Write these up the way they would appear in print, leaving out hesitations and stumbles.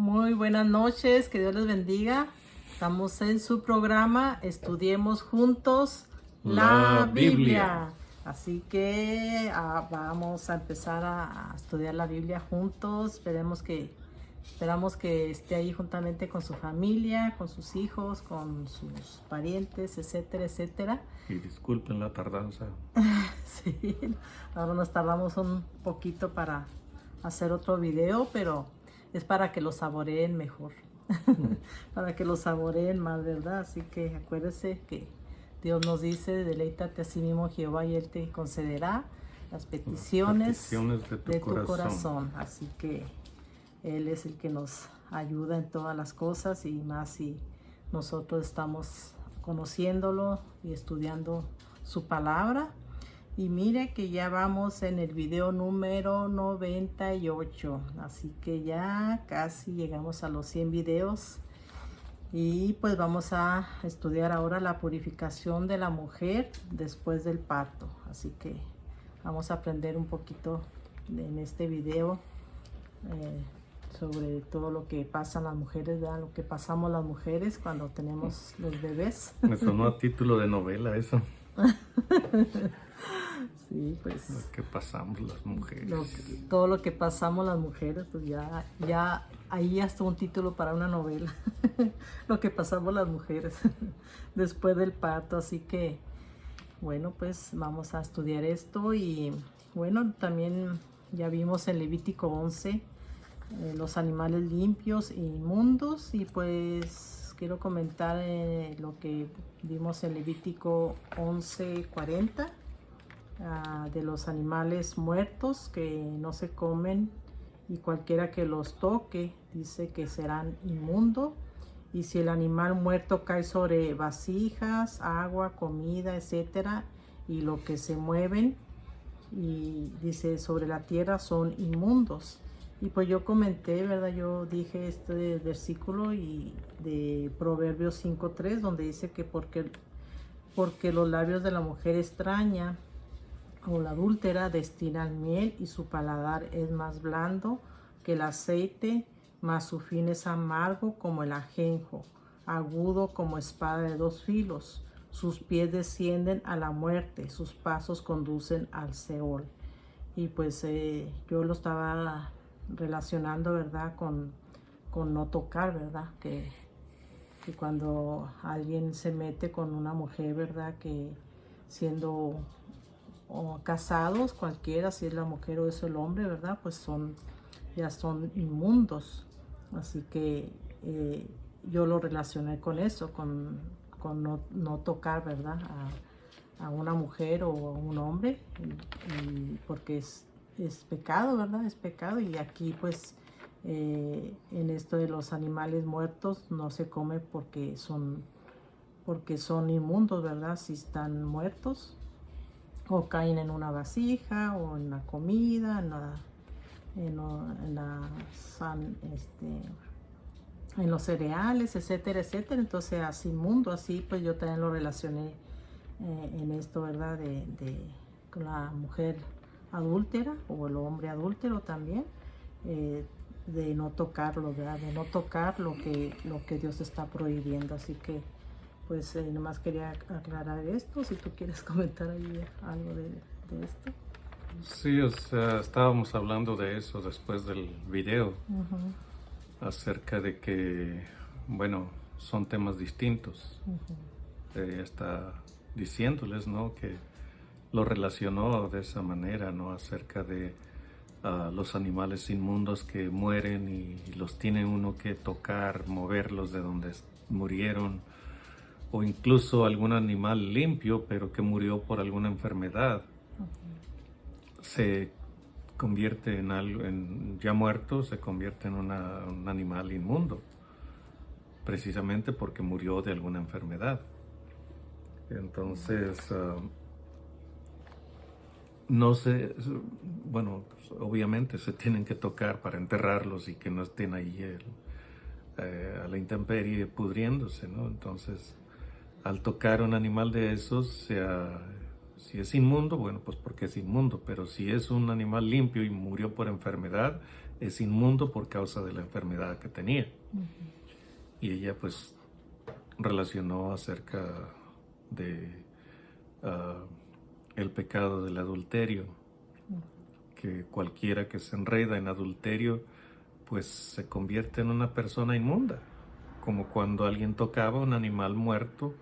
Muy buenas noches, que Dios les bendiga. Estamos en su programa Estudiemos Juntos la La Biblia. Biblia. Así que vamos a empezar a estudiar la Biblia juntos. Esperamos que esté ahí juntamente con su familia, con sus hijos, con sus parientes, etcétera, etcétera. Y disculpen la tardanza. Sí, ahora nos tardamos un poquito para hacer otro video, pero es para que lo saboreen mejor, para que lo saboreen más, ¿verdad? Así que acuérdense que Dios nos dice, deleítate a sí mismo Jehová y Él te concederá las peticiones de tu corazón. Así que Él es el que nos ayuda en todas las cosas y más si nosotros estamos conociéndolo y estudiando su palabra. Y mire que ya vamos en el video número 98, así que ya casi llegamos a los 100 videos. Y pues vamos a estudiar ahora la purificación de la mujer después del parto. Así que vamos a aprender un poquito en este video sobre todo lo que pasan las mujeres, ¿verdad? Lo que pasamos las mujeres cuando tenemos los bebés. Me sonó a título de novela eso. Sí, pues Lo que pasamos las mujeres. todo lo que pasamos las mujeres, pues ya ahí hasta un título para una novela. Lo que pasamos las mujeres después del parto. Así que, bueno, pues vamos a estudiar esto. Y bueno, también ya vimos en Levítico 11 los animales limpios e inmundos. Y pues quiero comentar lo que vimos en Levítico 11:40. De los animales muertos que no se comen y cualquiera que los toque dice que serán inmundo. Y si el animal muerto cae sobre vasijas, agua, comida, etcétera, y lo que se mueven y dice sobre la tierra son inmundos. Y pues yo comenté, ¿verdad? Yo dije este versículo y de Proverbios 5:3 donde dice que porque los labios de la mujer extraña o la adúltera destilan miel y su paladar es más blando que el aceite, mas su fin es amargo como el ajenjo, agudo como espada de dos filos. Sus pies descienden a la muerte, sus pasos conducen al Seol. Y pues yo lo estaba relacionando, ¿verdad? Con no tocar, ¿verdad? Que cuando alguien se mete con una mujer, ¿verdad? Que siendo o casados, cualquiera, si es la mujer o es el hombre, ¿verdad? Pues ya son inmundos. Así que yo lo relacioné con eso, con no tocar, ¿verdad? A una mujer o a un hombre, y porque es pecado, ¿verdad? Es pecado. Y aquí pues en esto de los animales muertos no se come porque son inmundos, ¿verdad? Si están muertos o caen en una vasija o en la comida, en los cereales, etcétera, etcétera. Entonces es inmundo. Así pues yo también lo relacioné en esto, ¿verdad? Con la mujer adúltera o el hombre adúltero también, de no tocarlo, ¿verdad? De no tocar lo que Dios está prohibiendo. Así que pues nomás quería aclarar esto, si tú quieres comentar ahí algo de esto. Sí, o sea, estábamos hablando de eso después del video, acerca de que, bueno, son temas distintos. Está diciéndoles, ¿no? Que lo relacionó de esa manera, ¿no? Acerca de los animales inmundos que mueren y los tiene uno que tocar, moverlos de donde murieron, o incluso algún animal limpio pero que murió por alguna enfermedad. Se convierte en algo, ya muerto, se convierte en un animal inmundo, precisamente porque murió de alguna enfermedad. Entonces, no sé, bueno, pues, obviamente se tienen que tocar para enterrarlos y que no estén ahí a la intemperie pudriéndose, ¿no? Entonces, al tocar un animal de esos, si es inmundo, bueno, pues porque es inmundo, pero si es un animal limpio y murió por enfermedad, es inmundo por causa de la enfermedad que tenía. Y ella pues relacionó acerca de el pecado del adulterio, que cualquiera que se enreda en adulterio pues se convierte en una persona inmunda, como cuando alguien tocaba un animal muerto,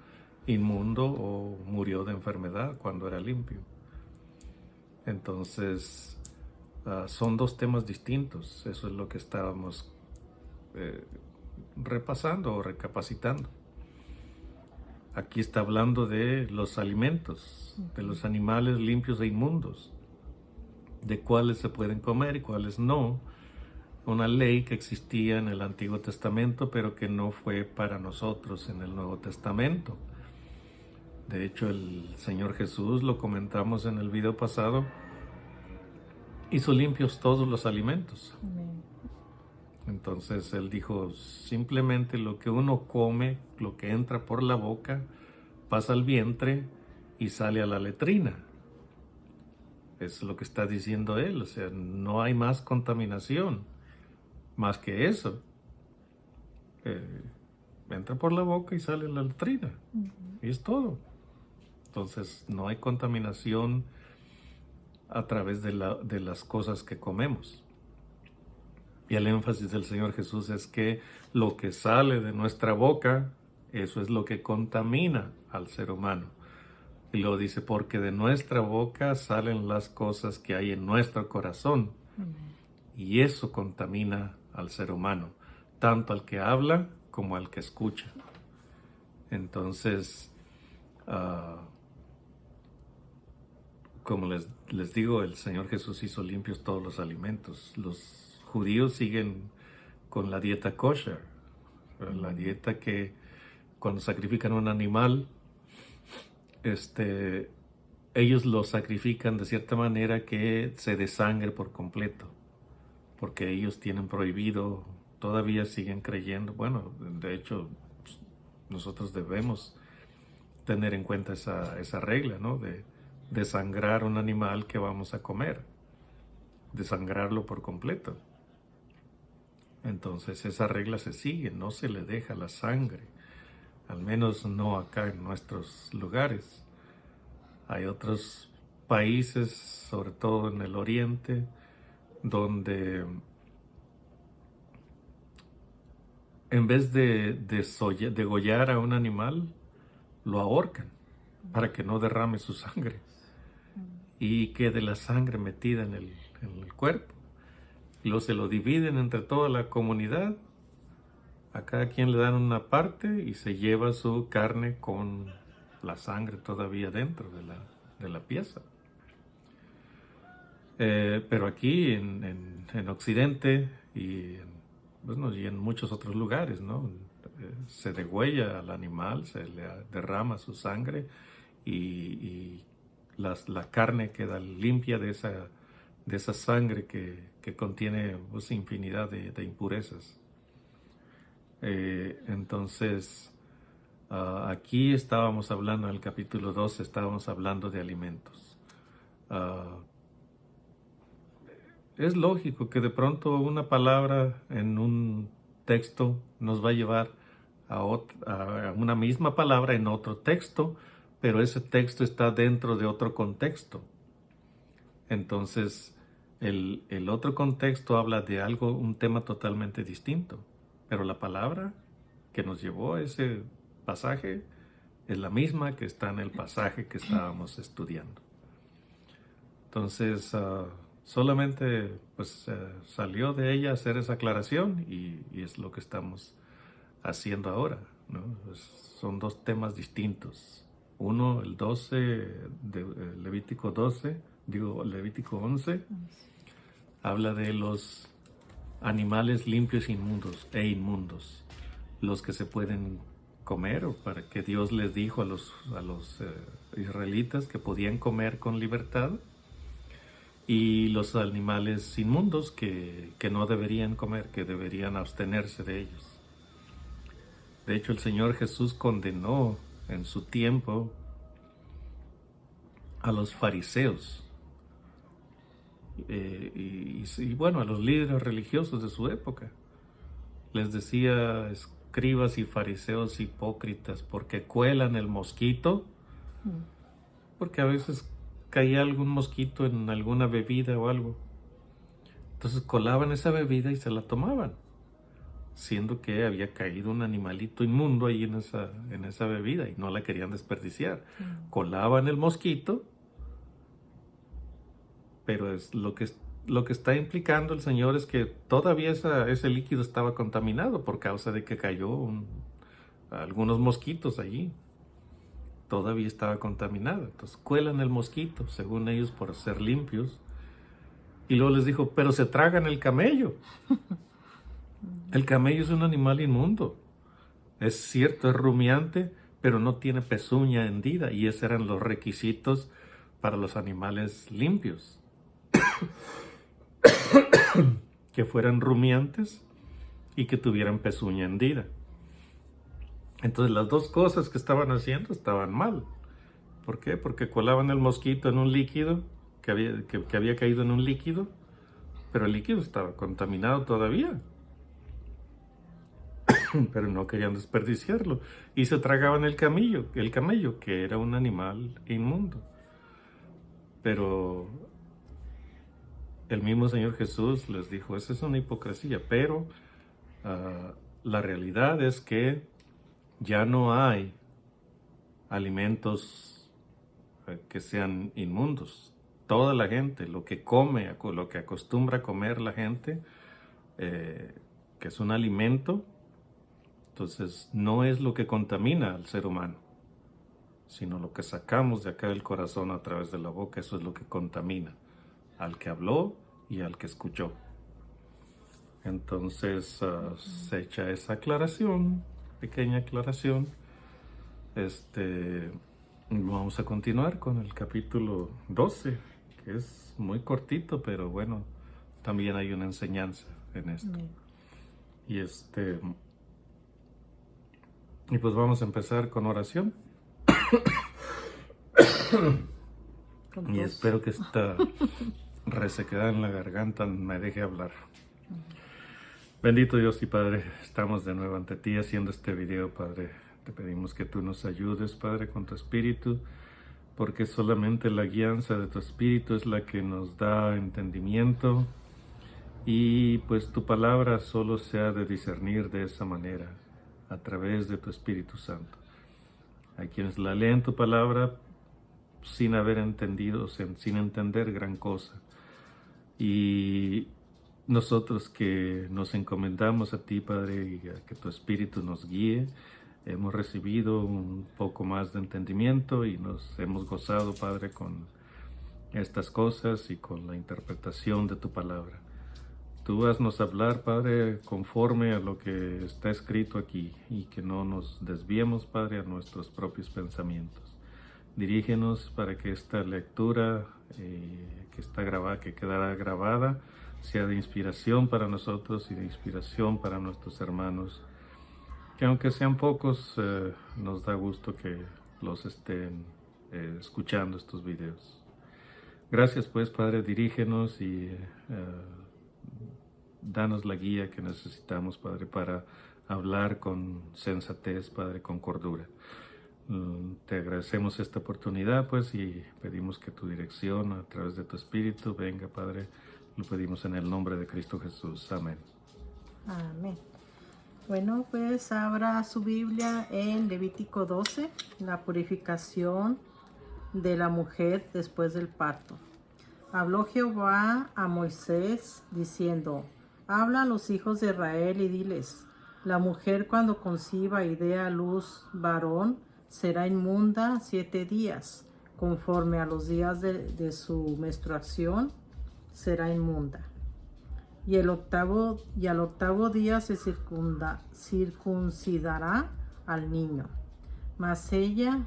inmundo, o murió de enfermedad cuando era limpio. Entonces son dos temas distintos. Eso es lo que estábamos repasando o recapacitando. Aquí está hablando de los alimentos, de los animales limpios e inmundos, de cuáles se pueden comer y cuáles no. Una ley que existía en el Antiguo Testamento, pero que no fue para nosotros en el Nuevo Testamento. De hecho, el Señor Jesús, lo comentamos en el video pasado, hizo limpios todos los alimentos. Entonces Él dijo, simplemente lo que uno come, lo que entra por la boca, pasa al vientre y sale a la letrina. Es lo que está diciendo Él, o sea, no hay más contaminación, más que eso. Entra por la boca y sale a la letrina, y es todo. Entonces no hay contaminación a través de las cosas que comemos. Y el énfasis del Señor Jesús es que lo que sale de nuestra boca, eso es lo que contamina al ser humano. Y luego dice, porque de nuestra boca salen las cosas que hay en nuestro corazón. Y eso contamina al ser humano, tanto al que habla como al que escucha. Entonces, como les digo, el Señor Jesús hizo limpios todos los alimentos. Los judíos siguen con la dieta kosher, la dieta que cuando sacrifican un animal, ellos lo sacrifican de cierta manera que se desangre por completo, porque ellos tienen prohibido, todavía siguen creyendo, bueno, de hecho nosotros debemos tener en cuenta esa regla, ¿no? De desangrar un animal que vamos a comer, desangrarlo por completo. Entonces esa regla se sigue, no se le deja la sangre, al menos no acá en nuestros lugares. Hay otros países, sobre todo en el oriente, donde en vez de degollar a un animal, lo ahorcan para que no derrame su sangre y quede la sangre metida en el cuerpo. Y luego se lo dividen entre toda la comunidad. A cada quien le dan una parte y se lleva su carne con la sangre todavía dentro de la pieza. Pero aquí en Occidente y en muchos otros lugares, ¿no? Se degüella al animal, se le derrama su sangre y la carne queda limpia de esa sangre que contiene pues, infinidad de impurezas. Entonces, aquí estábamos hablando, en el capítulo 12, estábamos hablando de alimentos. Es lógico que de pronto una palabra en un texto nos va a llevar a una misma palabra en otro texto, pero ese texto está dentro de otro contexto. Entonces, el otro contexto habla de un tema totalmente distinto, pero la palabra que nos llevó a ese pasaje es la misma que está en el pasaje que estábamos estudiando. Entonces, solamente pues salió de ella hacer esa aclaración y es lo que estamos haciendo ahora, ¿no? Son dos temas distintos. Uno, el 12 de Levítico 11, habla de los animales limpios e inmundos, los que se pueden comer, o para que Dios les dijo a los israelitas que podían comer con libertad, y los animales inmundos que no deberían comer, que deberían abstenerse de ellos. De hecho, el Señor Jesús condenó en su tiempo a los fariseos y bueno, a los líderes religiosos de su época. Les decía: escribas y fariseos hipócritas, porque cuelan el mosquito, porque a veces caía algún mosquito en alguna bebida o algo. Entonces colaban esa bebida y se la tomaban, siendo que había caído un animalito inmundo ahí en esa bebida y no la querían desperdiciar. Colaban el mosquito, pero es lo que está implicando el Señor es que todavía ese líquido estaba contaminado por causa de que cayó algunos mosquitos allí. Todavía estaba contaminado. Entonces cuelan el mosquito, según ellos, por ser limpios. Y luego les dijo: pero se tragan el camello. El camello es un animal inmundo. Es cierto, es rumiante, pero no tiene pezuña hendida. Y esos eran los requisitos para los animales limpios. Que fueran rumiantes y que tuvieran pezuña hendida. Entonces las dos cosas que estaban haciendo estaban mal. ¿Por qué? Porque colaban el mosquito en un líquido que había caído en un líquido, pero el líquido estaba contaminado todavía. Pero no querían desperdiciarlo y se tragaban el camello, que era un animal inmundo. Pero el mismo Señor Jesús les dijo: esa es una hipocresía, pero la realidad es que ya no hay alimentos que sean inmundos. Toda la gente, lo que come, lo que acostumbra a comer la gente, que es un alimento, entonces no es lo que contamina al ser humano, sino lo que sacamos de acá del corazón a través de la boca. Eso es lo que contamina al que habló y al que escuchó. Entonces se echa esa aclaración, pequeña aclaración. Vamos a continuar con el capítulo 12, que es muy cortito, pero bueno, también hay una enseñanza en esto. Y pues vamos a empezar con oración. Y espero que esta resequedad en la garganta me deje hablar. Bendito Dios y Padre, estamos de nuevo ante ti haciendo este video, Padre. Te pedimos que tú nos ayudes, Padre, con tu Espíritu, porque solamente la guianza de tu Espíritu es la que nos da entendimiento, y pues tu palabra solo se ha de discernir de esa manera, a través de tu Espíritu Santo. Hay quienes la leen tu palabra sin haber entendido, sin entender gran cosa. Y nosotros que nos encomendamos a ti, Padre, y a que tu Espíritu nos guíe, hemos recibido un poco más de entendimiento y nos hemos gozado, Padre, con estas cosas y con la interpretación de tu palabra. Tú haznos hablar, Padre, conforme a lo que está escrito aquí, y que no nos desviemos, Padre, a nuestros propios pensamientos. Dirígenos para que esta lectura que quedará grabada, sea de inspiración para nosotros y de inspiración para nuestros hermanos, que aunque sean pocos, nos da gusto que los estén escuchando estos videos. Gracias pues, Padre, dirígenos y danos la guía que necesitamos, Padre, para hablar con sensatez, Padre, con cordura. Te agradecemos esta oportunidad, pues, y pedimos que tu dirección a través de tu Espíritu venga, Padre. Lo pedimos en el nombre de Cristo Jesús. Amén. Amén. Bueno, pues abra su Biblia en Levítico 12, la purificación de la mujer después del parto. Habló Jehová a Moisés diciendo: habla a los hijos de Israel y diles: la mujer cuando conciba y dé a luz varón será inmunda 7 días, conforme a los días de su menstruación será inmunda. Y al octavo día se circuncidará al niño. Mas ella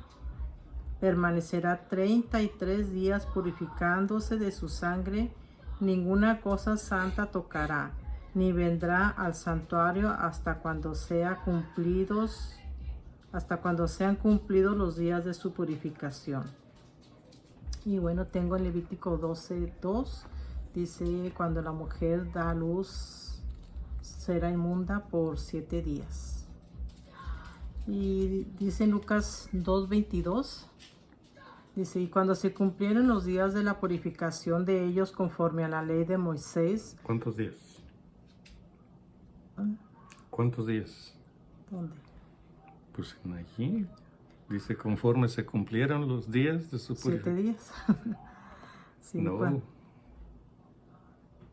permanecerá 33 días purificándose de su sangre, ninguna cosa santa tocará, ni vendrá al santuario hasta cuando sean cumplidos los días de su purificación. Y bueno, tengo en Levítico 12:2, dice, cuando la mujer da a luz, será inmunda por 7 días. Y dice en Lucas 2:22, dice, y cuando se cumplieron los días de la purificación de ellos conforme a la ley de Moisés. ¿Cuántos días? ¿Ah? ¿Cuántos días? ¿Dónde? Pues allí dice, conforme se cumplieron los días de su 7 días. Sí, No,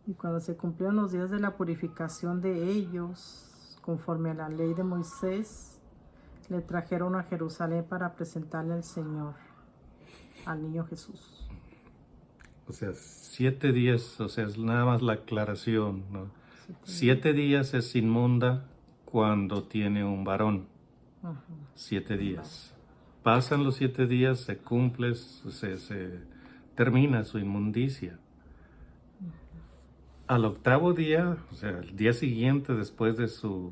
y cuando se cumplieron los días de la purificación de ellos, conforme a la ley de Moisés, le trajeron a Jerusalén para presentarle al Señor, al niño Jesús. o sea, 7 días, o sea, es nada más la aclaración, ¿no? 7 7 días es inmunda cuando tiene un varón. Ajá. 7 días. Pasan los 7 días, se cumple, se termina su inmundicia. Al octavo día, o sea, el día siguiente después de su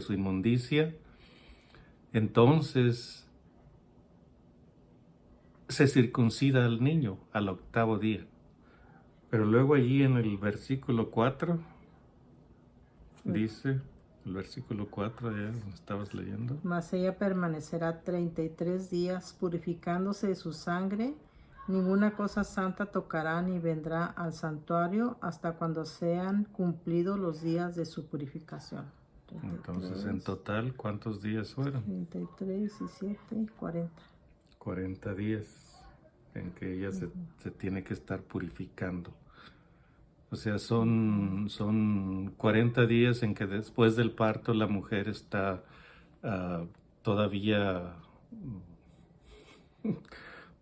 inmundicia, entonces se circuncida al niño al octavo día. Pero luego allí en el versículo 4 dice, el versículo 4, ya lo estabas leyendo. Mas ella permanecerá 33 días purificándose de su sangre. Ninguna cosa santa tocará ni vendrá al santuario hasta cuando sean cumplidos los días de su purificación. Entonces, en total, ¿cuántos días fueron? 33 y 7, 40. 40 días en que ella se tiene que estar purificando. O sea, son 40 días en que después del parto la mujer está todavía,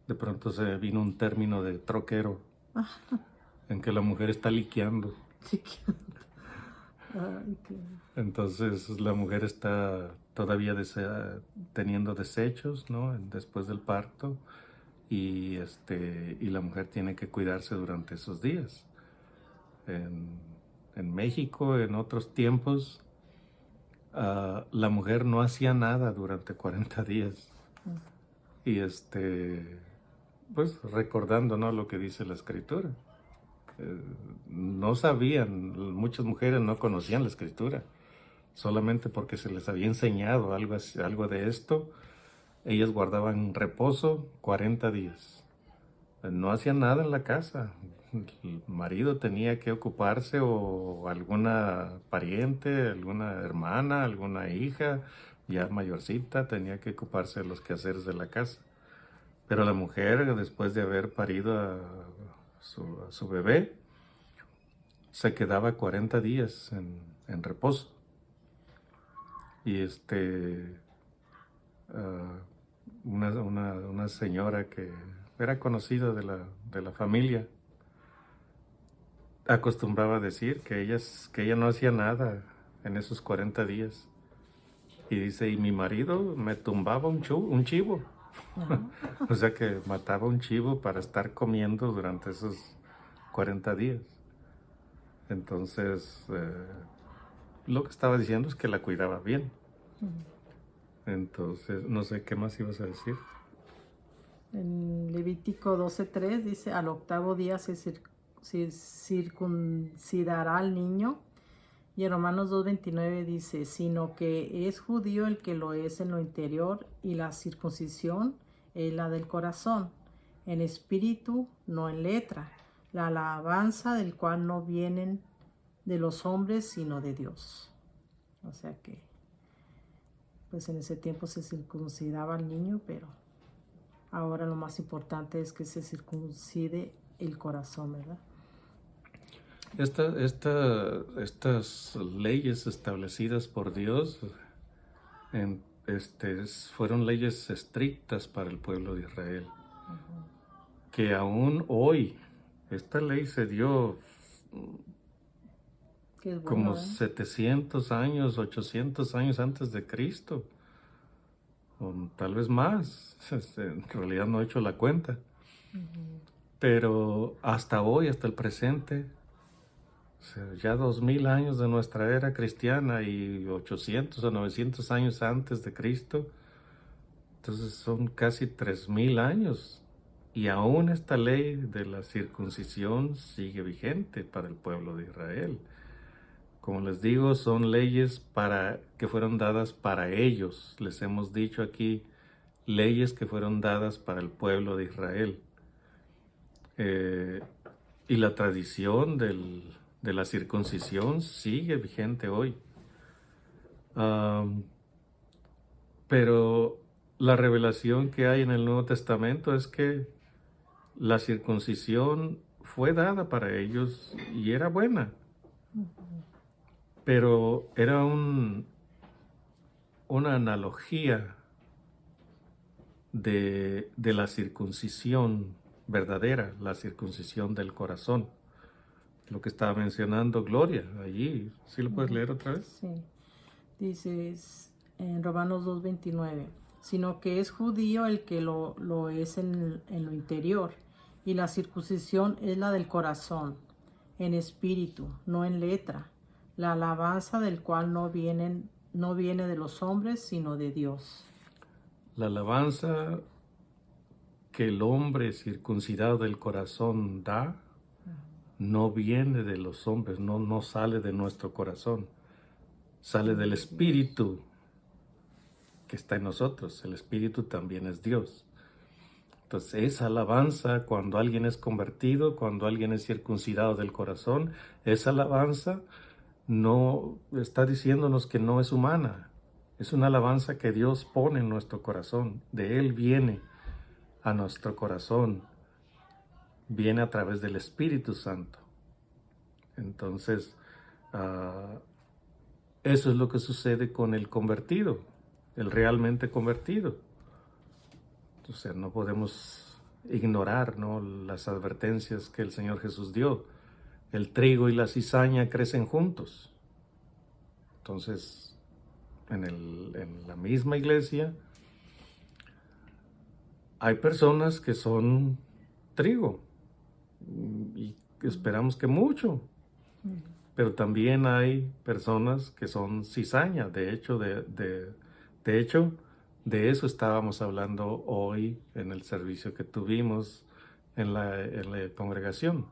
de pronto se vino un término de troquero, en que la mujer está liqueando. Ay, Entonces la mujer está todavía teniendo desechos, ¿no? Después del parto, y la mujer tiene que cuidarse durante esos días. En México, en otros tiempos, la mujer no hacía nada durante 40 días. Y pues recordando, ¿no?, lo que dice la escritura. No sabían, muchas mujeres no conocían la escritura. Solamente porque se les había enseñado algo de esto, ellas guardaban reposo 40 días. No hacían nada en la casa. El marido tenía que ocuparse, o alguna pariente, alguna hermana, alguna hija ya mayorcita tenía que ocuparse de los quehaceres de la casa. Pero la mujer, después de haber parido a su bebé, se quedaba 40 días en reposo. Y una señora que era conocida de la familia acostumbraba a decir que ella no hacía nada en esos 40 días. Y dice, y mi marido me tumbaba un chivo. O sea que mataba un chivo para estar comiendo durante esos 40 días. Entonces, lo que estaba diciendo es que la cuidaba bien. Entonces, no sé qué más ibas a decir. En Levítico 12:3 dice, al octavo día se circuncidará al niño. Y en Romanos 2:29 dice, sino que es judío el que lo es en lo interior, y la circuncisión es la del corazón, en espíritu, no en letra, la alabanza del cual no vienen de los hombres, sino de Dios. O sea que, pues en ese tiempo se circuncidaba al niño, pero ahora lo más importante es que se circuncide el corazón, ¿verdad? Estas leyes establecidas por Dios fueron leyes estrictas para el pueblo de Israel. Que aún hoy, esta ley se dio como 700 años, 800 años antes de Cristo, o tal vez más. En realidad no he hecho la cuenta. Pero hasta hoy, hasta el presente, o sea, ya 2000 años de nuestra era cristiana y 800 o 900 años antes de Cristo, entonces son casi 3000 años Y aún esta ley de la circuncisión sigue vigente para el pueblo de Israel. Como les digo, son leyes que fueron dadas para ellos. Les hemos dicho aquí leyes que fueron dadas para el pueblo de Israel. Y la tradición de la circuncisión sigue vigente hoy. Pero la revelación que hay en el Nuevo Testamento es que la circuncisión fue dada para ellos y era buena, pero era una analogía de la circuncisión verdadera, la circuncisión del corazón. Lo que estaba mencionando Gloria allí. ¿Sí lo puedes leer otra vez? Sí. Dice en Romanos 2:29, sino que es judío el que lo es en lo interior, y la circuncisión es la del corazón, en espíritu, no en letra, la alabanza del cual no viene de los hombres, sino de Dios. La alabanza que el hombre circuncidado del corazón da no viene de los hombres, no sale de nuestro corazón, sale del Espíritu que está en nosotros. El Espíritu también es Dios. Entonces, esa alabanza, cuando alguien es convertido, cuando alguien es circuncidado del corazón, esa alabanza no está diciéndonos que no es humana. Es una alabanza que Dios pone en nuestro corazón. De Él viene a nuestro corazón. Viene a través del Espíritu Santo. Entonces, eso es lo que sucede con el convertido, el realmente convertido. O sea, no podemos ignorar, ¿no?, las advertencias que el Señor Jesús dio. El trigo y la cizaña crecen juntos. Entonces, en la misma iglesia hay personas que son trigo y esperamos que mucho, pero también hay personas que son cizaña. De hecho, de eso estábamos hablando hoy en el servicio que tuvimos en la congregación.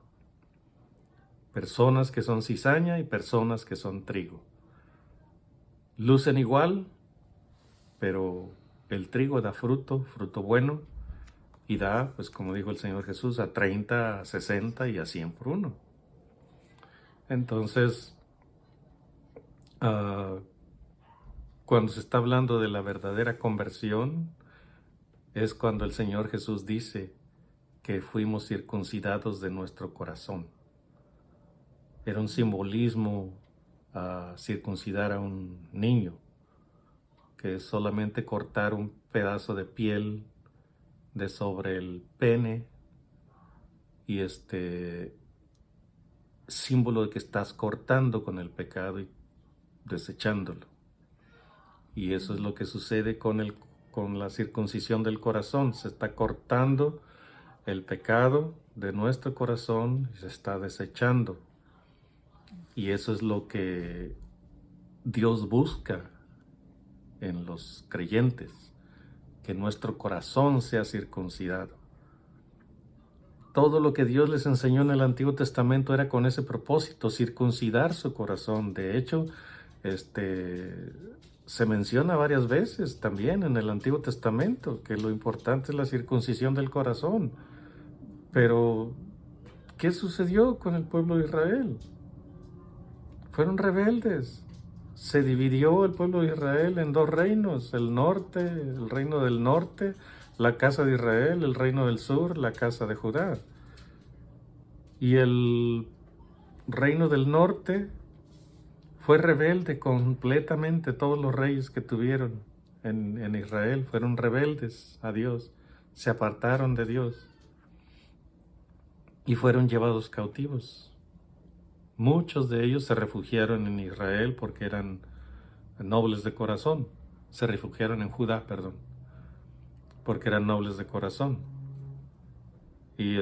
Personas que son cizaña y personas que son trigo. Lucen igual, pero el trigo da fruto bueno, y da, pues como dijo el Señor Jesús, a 30, a 60 y a 100 por uno. Entonces, cuando se está hablando de la verdadera conversión, es cuando el Señor Jesús dice que fuimos circuncidados de nuestro corazón. Era un simbolismo circuncidar a un niño, que es solamente cortar un pedazo de piel de sobre el pene, y símbolo de que estás cortando con el pecado y desechándolo. Y eso es lo que sucede con la circuncisión del corazón. Se está cortando el pecado de nuestro corazón y se está desechando. Y eso es lo que Dios busca en los creyentes, que nuestro corazón sea circuncidado. Todo lo que Dios les enseñó en el Antiguo Testamento era con ese propósito, circuncidar su corazón. De hecho, se menciona varias veces también en el Antiguo Testamento que lo importante es la circuncisión del corazón. Pero, ¿qué sucedió con el pueblo de Israel? Fueron rebeldes. Se dividió el pueblo de Israel en dos reinos: el norte, el reino del norte, la casa de Israel; el reino del sur, la casa de Judá. Y el reino del norte fue rebelde completamente. Todos los reyes que tuvieron en Israel fueron rebeldes a Dios, se apartaron de Dios y fueron llevados cautivos. Muchos de ellos se refugiaron en Israel porque eran nobles de corazón. Se refugiaron en Judá, porque eran nobles de corazón. Y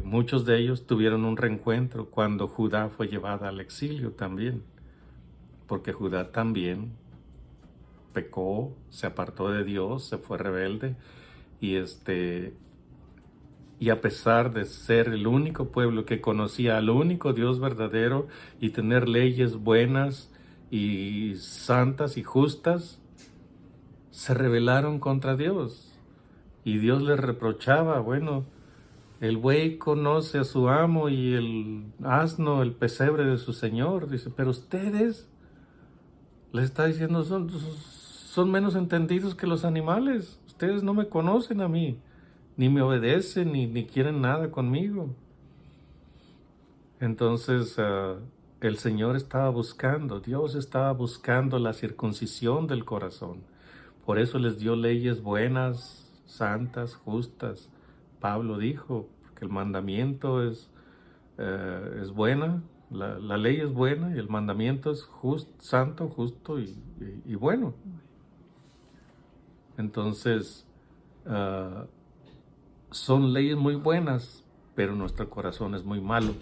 muchos de ellos tuvieron un reencuentro cuando Judá fue llevada al exilio también, porque Judá también pecó, se apartó de Dios, se fue rebelde, y Y a pesar de ser el único pueblo que conocía al único Dios verdadero y tener leyes buenas y santas y justas, se rebelaron contra Dios. Y Dios les reprochaba, bueno, el buey conoce a su amo y el asno el pesebre de su señor. Dice, pero ustedes, le está diciendo, son menos entendidos que los animales. Ustedes no me conocen a mí, ni me obedecen, ni quieren nada conmigo. Entonces el Señor estaba buscando, Dios estaba buscando la circuncisión del corazón. Por eso les dio leyes buenas, santas, justas. Pablo dijo que el mandamiento es buena, la ley es buena y el mandamiento es santo, justo y bueno. Entonces, son leyes muy buenas, pero nuestro corazón es muy malo.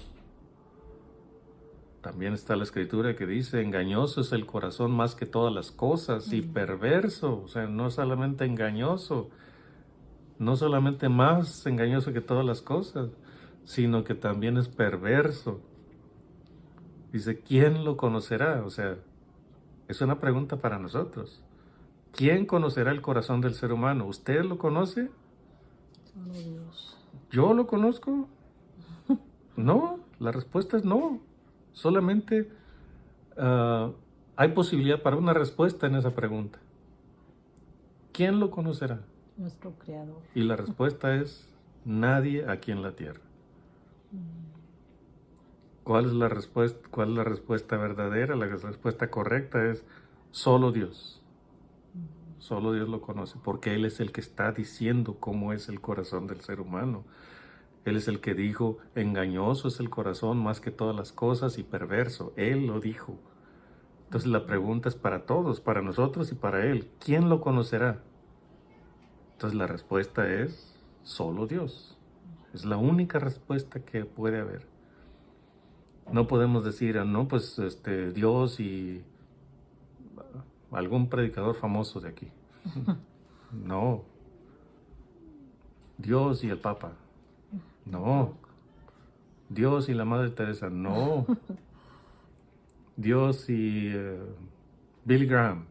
También está la escritura que dice, engañoso es el corazón más que todas las cosas y perverso, o sea, no solamente engañoso, no solamente más engañoso que todas las cosas, sino que también es perverso. Dice, ¿quién lo conocerá? O sea, es una pregunta para nosotros. ¿Quién conocerá el corazón del ser humano? ¿Usted lo conoce? Solo Dios. ¿Yo lo conozco? No, la respuesta es no. Solamente hay posibilidad para una respuesta en esa pregunta. ¿Quién lo conocerá? Nuestro Creador. Y la respuesta es nadie aquí en la tierra. ¿Cuál es la respuesta? ¿Cuál es la respuesta verdadera? La respuesta correcta es solo Dios. Solo Dios lo conoce, porque Él es el que está diciendo cómo es el corazón del ser humano. Él es el que dijo, engañoso es el corazón más que todas las cosas y perverso. Él lo dijo. Entonces la pregunta es para todos, para nosotros y para Él. ¿Quién lo conocerá? Entonces la respuesta es solo Dios. Es la única respuesta que puede haber. No podemos decir, no, pues Dios y algún predicador famoso de aquí. No. Dios y el Papa. No. Dios y la Madre Teresa. No. Dios y Billy Graham.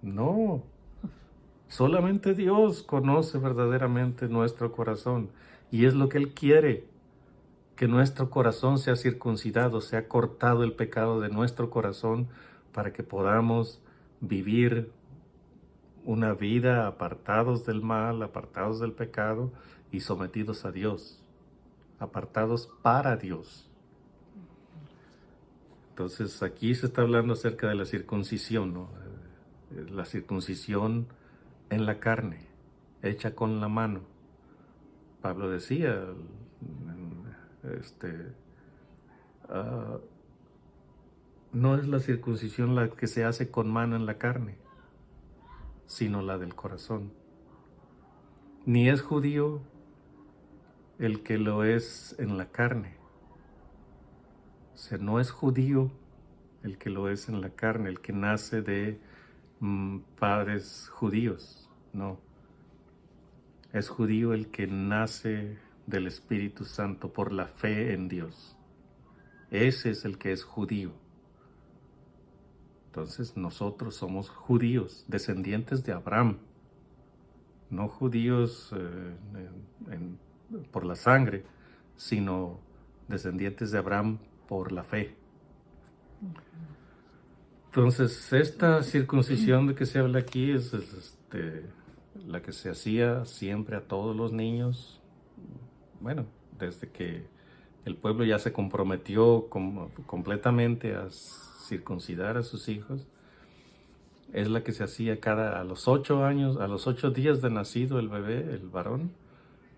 No. Solamente Dios conoce verdaderamente nuestro corazón. Y es lo que Él quiere. Que nuestro corazón sea circuncidado, sea cortado el pecado de nuestro corazón para que podamos vivir una vida apartados del mal, apartados del pecado y sometidos a Dios, apartados para Dios. Entonces aquí se está hablando acerca de la circuncisión, ¿no? La circuncisión en la carne, hecha con la mano. Pablo decía, no es la circuncisión la que se hace con mano en la carne, sino la del corazón. Ni es judío el que lo es en la carne. O sea, no es judío el que lo es en la carne, el que nace de padres judíos, no. Es judío el que nace del Espíritu Santo por la fe en Dios. Ese es el que es judío. Entonces nosotros somos judíos, descendientes de Abraham, no judíos por la sangre, sino descendientes de Abraham por la fe. Entonces esta circuncisión de que se habla aquí es la que se hacía siempre a todos los niños, bueno, desde que el pueblo ya se comprometió completamente a circuncidar a sus hijos. Es la que se hacía a los 8 años, a los 8 días de nacido el bebé, el varón,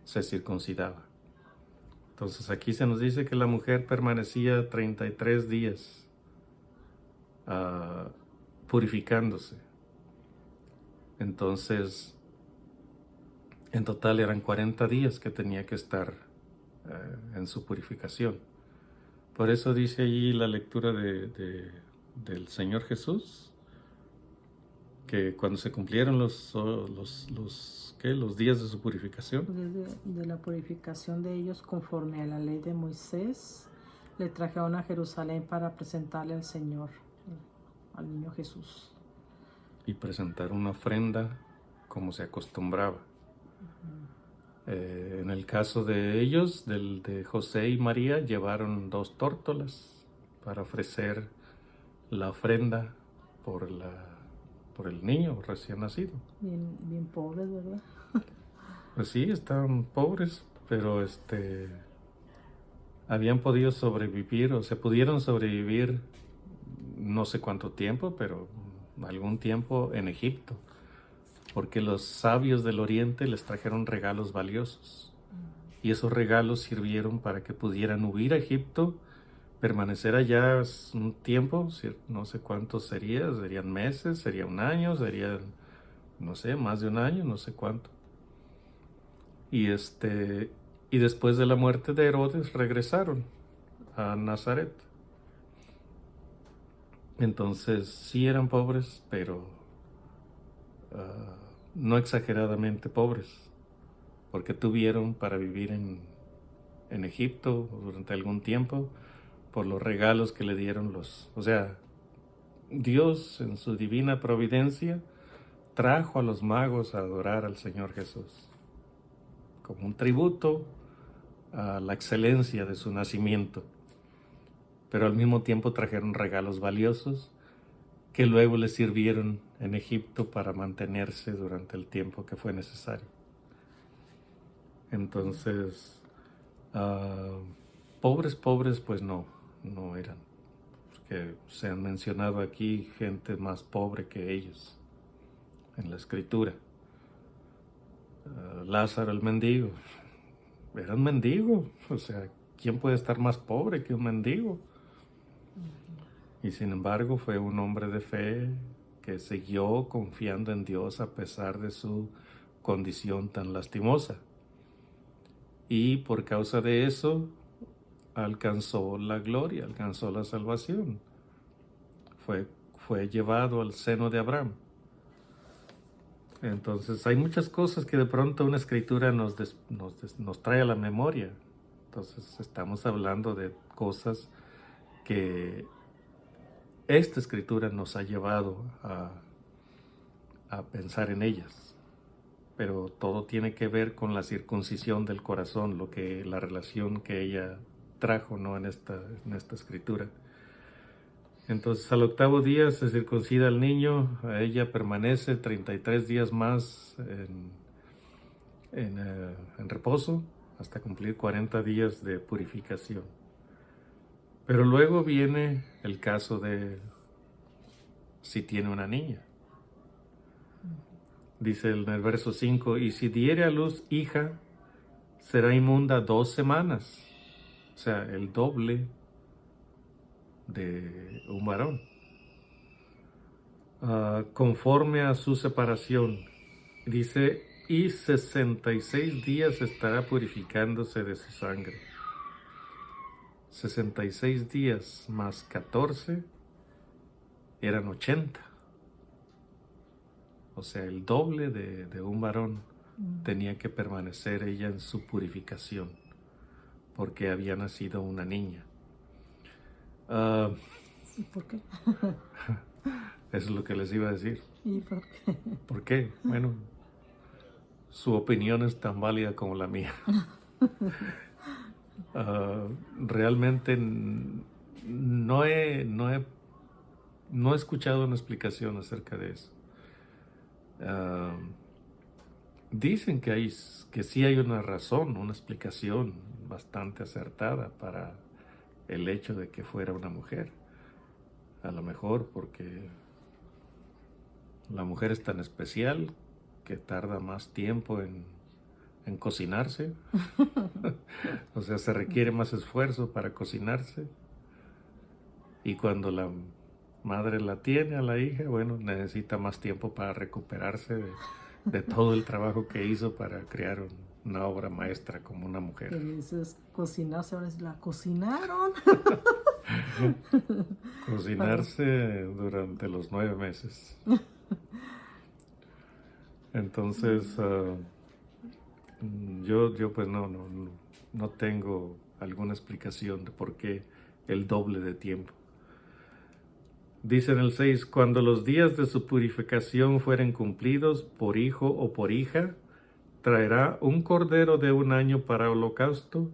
se circuncidaba. Entonces aquí se nos dice que la mujer permanecía 33 días purificándose. Entonces, en total eran 40 días que tenía que estar en su purificación. Por eso dice allí la lectura del Señor Jesús, que cuando se cumplieron los días de su purificación, De la purificación de ellos conforme a la ley de Moisés, le trajeron a Jerusalén para presentarle al Señor, al niño Jesús. y presentar una ofrenda como se acostumbraba. En el caso de ellos, de José y María, llevaron 2 tórtolas para ofrecer la ofrenda por el niño recién nacido. Bien pobres, ¿verdad? Pues sí, estaban pobres, pero habían podido sobrevivir, o se pudieron sobrevivir no sé cuánto tiempo, pero algún tiempo en Egipto, porque los sabios del oriente les trajeron regalos valiosos, y esos regalos sirvieron para que pudieran huir a Egipto, permanecer allá un tiempo, no sé cuánto serían meses, sería un año, serían, no sé, más de un año, no sé cuánto. Y después de la muerte de Herodes regresaron a Nazaret. Entonces sí eran pobres, pero no exageradamente pobres, porque tuvieron para vivir en Egipto durante algún tiempo por los regalos que le dieron o sea, Dios en su divina providencia trajo a los magos a adorar al Señor Jesús como un tributo a la excelencia de su nacimiento, pero al mismo tiempo trajeron regalos valiosos que luego les sirvieron en Egipto para mantenerse durante el tiempo que fue necesario. Entonces, pobres pues no eran, porque se han mencionado aquí gente más pobre que ellos en la escritura. Lázaro el mendigo, era un mendigo, o sea, ¿quién puede estar más pobre que un mendigo? Y sin embargo fue un hombre de fe que siguió confiando en Dios a pesar de su condición tan lastimosa. Y por causa de eso alcanzó la gloria, alcanzó la salvación. Fue llevado al seno de Abraham. Entonces hay muchas cosas que de pronto una escritura nos trae a la memoria. Entonces estamos hablando de cosas que esta escritura nos ha llevado a pensar en ellas. Pero todo tiene que ver con la circuncisión del corazón, la relación que ella trajo, ¿no? en esta escritura. Entonces al 8º día se circuncida al niño, a ella permanece 33 días más en reposo hasta cumplir 40 días de purificación. Pero luego viene el caso de si tiene una niña. Dice en el verso 5, y si diere a luz hija, será inmunda 2 semanas, o sea, el doble de un varón, conforme a su separación. Dice, y 66 días estará purificándose de su sangre. 66 días más 14 eran 80. O sea, el doble de un varón tenía que permanecer ella en su purificación, porque había nacido una niña. ¿Y por qué? Eso es lo que les iba a decir. ¿Y por qué? ¿Por qué? Bueno, su opinión es tan válida como la mía. Realmente no he escuchado una explicación acerca de eso. Dicen que sí hay una razón, una explicación bastante acertada para el hecho de que fuera una mujer. A lo mejor porque la mujer es tan especial que tarda más tiempo en cocinarse. O sea, se requiere más esfuerzo para cocinarse. Y cuando la madre la tiene a la hija, bueno, necesita más tiempo para recuperarse de todo el trabajo que hizo para crear una obra maestra como una mujer. Que dices cocinarse, ahora la cocinaron. Cocinarse durante los 9 meses. Entonces, yo pues no tengo alguna explicación de por qué el doble de tiempo. Dice en el 6, cuando los días de su purificación fueren cumplidos por hijo o por hija, traerá un cordero de 1 año para holocausto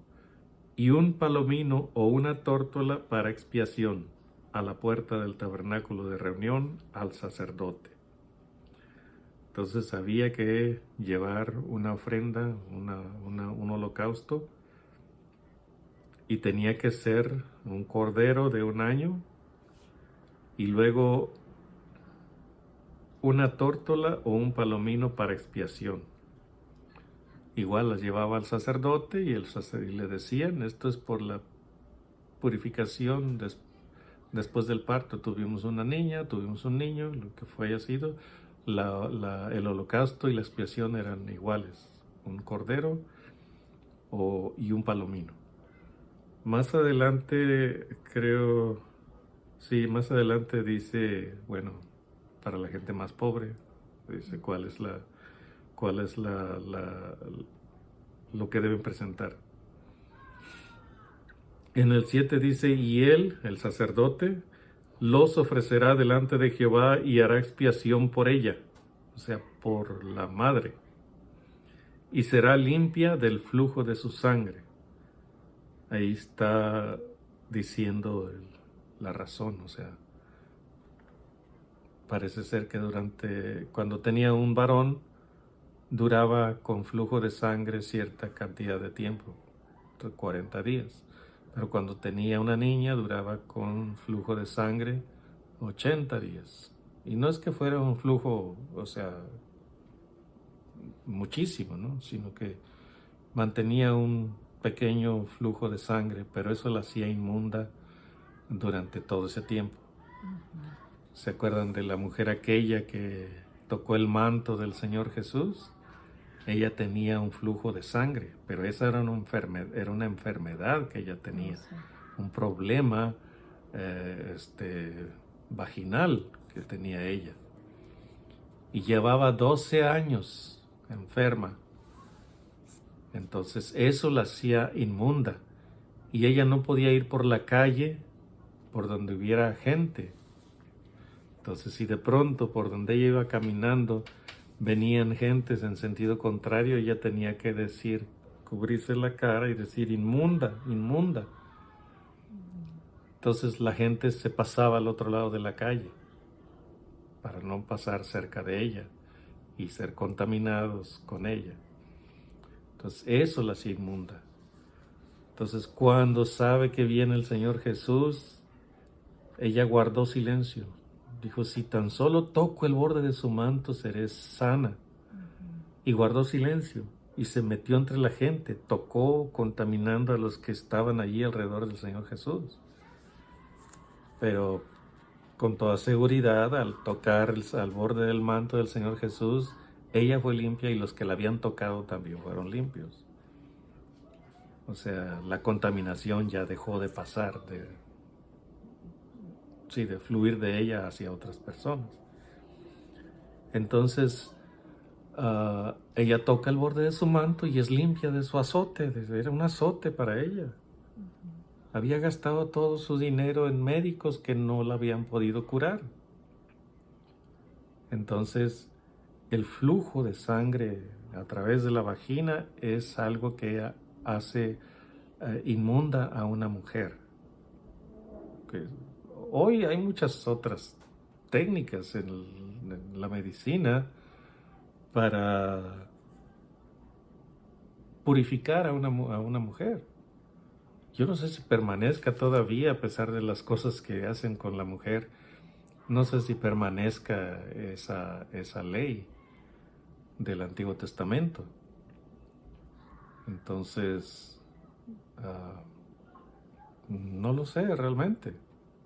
y un palomino o una tórtola para expiación a la puerta del tabernáculo de reunión al sacerdote. Entonces había que llevar una ofrenda, un holocausto, y tenía que ser un cordero de 1 año y luego una tórtola o un palomino para expiación. Igual las llevaba al sacerdote y le decían, esto es por la purificación después del parto. Tuvimos una niña, tuvimos un niño, lo que haya sido, el holocausto y la expiación eran iguales, un cordero y un palomino. Más adelante más adelante dice, bueno, para la gente más pobre, dice cuál es lo que deben presentar. En el 7 dice, y él, el sacerdote, los ofrecerá delante de Jehová y hará expiación por ella, o sea, por la madre, y será limpia del flujo de su sangre. Ahí está diciendo la razón, o sea, parece ser que cuando tenía un varón, duraba con flujo de sangre cierta cantidad de tiempo, 40 días. Pero cuando tenía una niña, duraba con flujo de sangre 80 días. Y no es que fuera un flujo, o sea, muchísimo, ¿no? Sino que mantenía un pequeño flujo de sangre, pero eso la hacía inmunda durante todo ese tiempo. ¿Se acuerdan de la mujer aquella que tocó el manto del Señor Jesús? Ella tenía un flujo de sangre, pero esa era una enfermedad que ella tenía, un problema vaginal que tenía ella. Y llevaba 12 años enferma. Entonces eso la hacía inmunda. Y ella no podía ir por la calle por donde hubiera gente. Entonces si de pronto por donde ella iba caminando venían gentes en sentido contrario, ella tenía que cubrirse la cara y decir inmunda, inmunda. Entonces la gente se pasaba al otro lado de la calle para no pasar cerca de ella y ser contaminados con ella. Entonces eso la hacía inmunda. Entonces cuando sabe que viene el Señor Jesús, ella guardó silencio. Dijo, si tan solo toco el borde de su manto, seré sana. Y guardó silencio y se metió entre la gente, tocó contaminando a los que estaban allí alrededor del Señor Jesús. Pero con toda seguridad, al tocar al borde del manto del Señor Jesús, ella fue limpia y los que la habían tocado también fueron limpios. O sea, la contaminación ya dejó de pasar, de fluir de ella hacia otras personas. Entonces, ella toca el borde de su manto y es limpia de su azote. Era un azote para ella. Había gastado todo su dinero en médicos que no la habían podido curar. Entonces, el flujo de sangre a través de la vagina es algo que hace inmunda a una mujer. Hoy hay muchas otras técnicas en la medicina para purificar a una mujer. Yo no sé si permanezca todavía, a pesar de las cosas que hacen con la mujer, no sé si permanezca esa ley del Antiguo Testamento. Entonces, no lo sé realmente.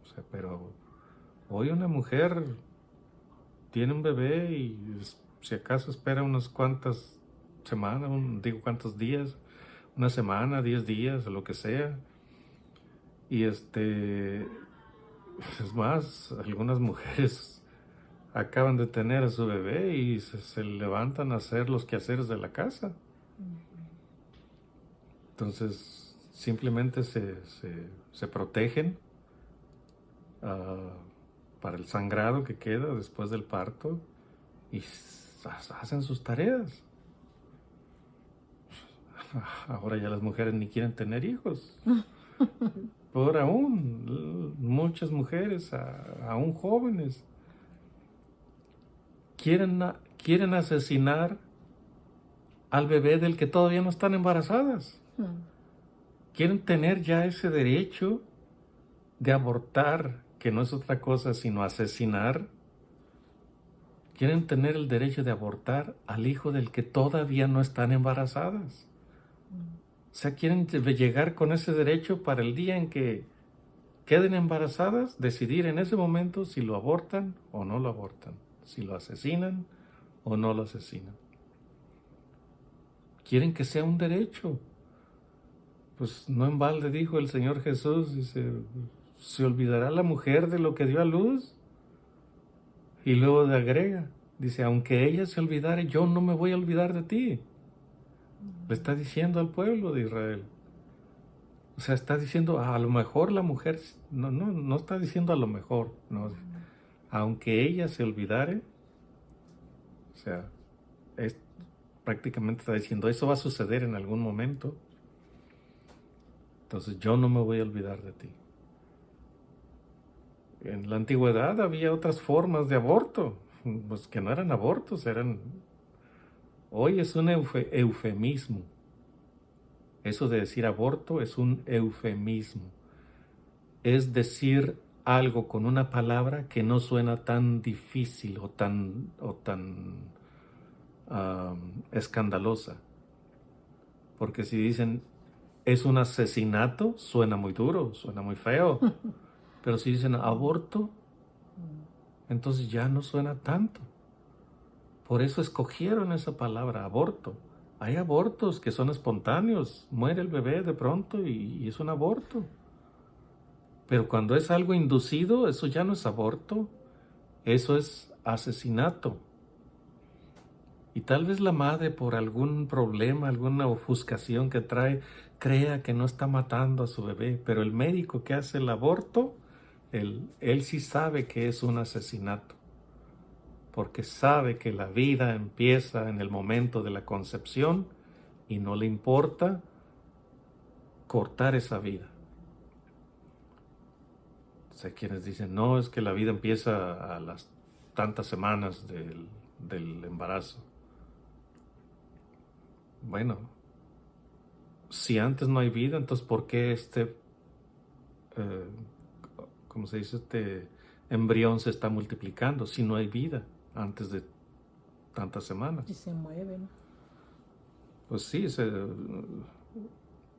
O sea, pero hoy una mujer tiene un bebé y si acaso espera unas cuantas semanas, cuántos días, una semana, 10 días, o lo que sea. Y es más, algunas mujeres acaban de tener a su bebé y se levantan a hacer los quehaceres de la casa. Entonces, simplemente se protegen para el sangrado que queda después del parto y hacen sus tareas. Ahora ya las mujeres ni quieren tener hijos. Por aún, muchas mujeres, aún jóvenes, quieren asesinar al bebé del que todavía no están embarazadas. Quieren tener ya ese derecho de abortar, que no es otra cosa sino asesinar. Quieren tener el derecho de abortar al hijo del que todavía no están embarazadas. O sea, quieren llegar con ese derecho para el día en que queden embarazadas, decidir en ese momento si lo abortan o no lo abortan, si lo asesinan o no lo asesinan. Quieren que sea un derecho. Pues no en balde dijo el Señor Jesús, dice, ¿se olvidará la mujer de lo que dio a luz? Y luego le agrega, dice, aunque ella se olvidare, yo no me voy a olvidar de ti. Le está diciendo al pueblo de Israel. O sea, está diciendo, a lo mejor la mujer, no está diciendo a lo mejor, no. Aunque ella se olvidare, o sea, prácticamente está diciendo, eso va a suceder en algún momento. Entonces yo no me voy a olvidar de ti. En la antigüedad había otras formas de aborto, pues que no eran abortos, hoy es un eufemismo. Eso de decir aborto es un eufemismo. Es decir algo con una palabra que no suena tan difícil o tan escandalosa. Porque si dicen es un asesinato, suena muy duro, suena muy feo. Pero si dicen aborto, entonces ya no suena tanto. Por eso escogieron esa palabra, aborto. Hay abortos que son espontáneos, muere el bebé de pronto y es un aborto. Pero cuando es algo inducido, eso ya no es aborto, eso es asesinato. Y tal vez la madre, por algún problema, alguna ofuscación que trae, crea que no está matando a su bebé, pero el médico que hace el aborto, él sí sabe que es un asesinato, porque sabe que la vida empieza en el momento de la concepción y no le importa cortar esa vida. Sé quienes dicen, no, es que la vida empieza a las tantas semanas del embarazo. Bueno, si antes no hay vida, entonces ¿por qué ¿cómo se dice? Este embrión se está multiplicando si no hay vida antes de tantas semanas? Y se mueve, ¿no? Pues sí,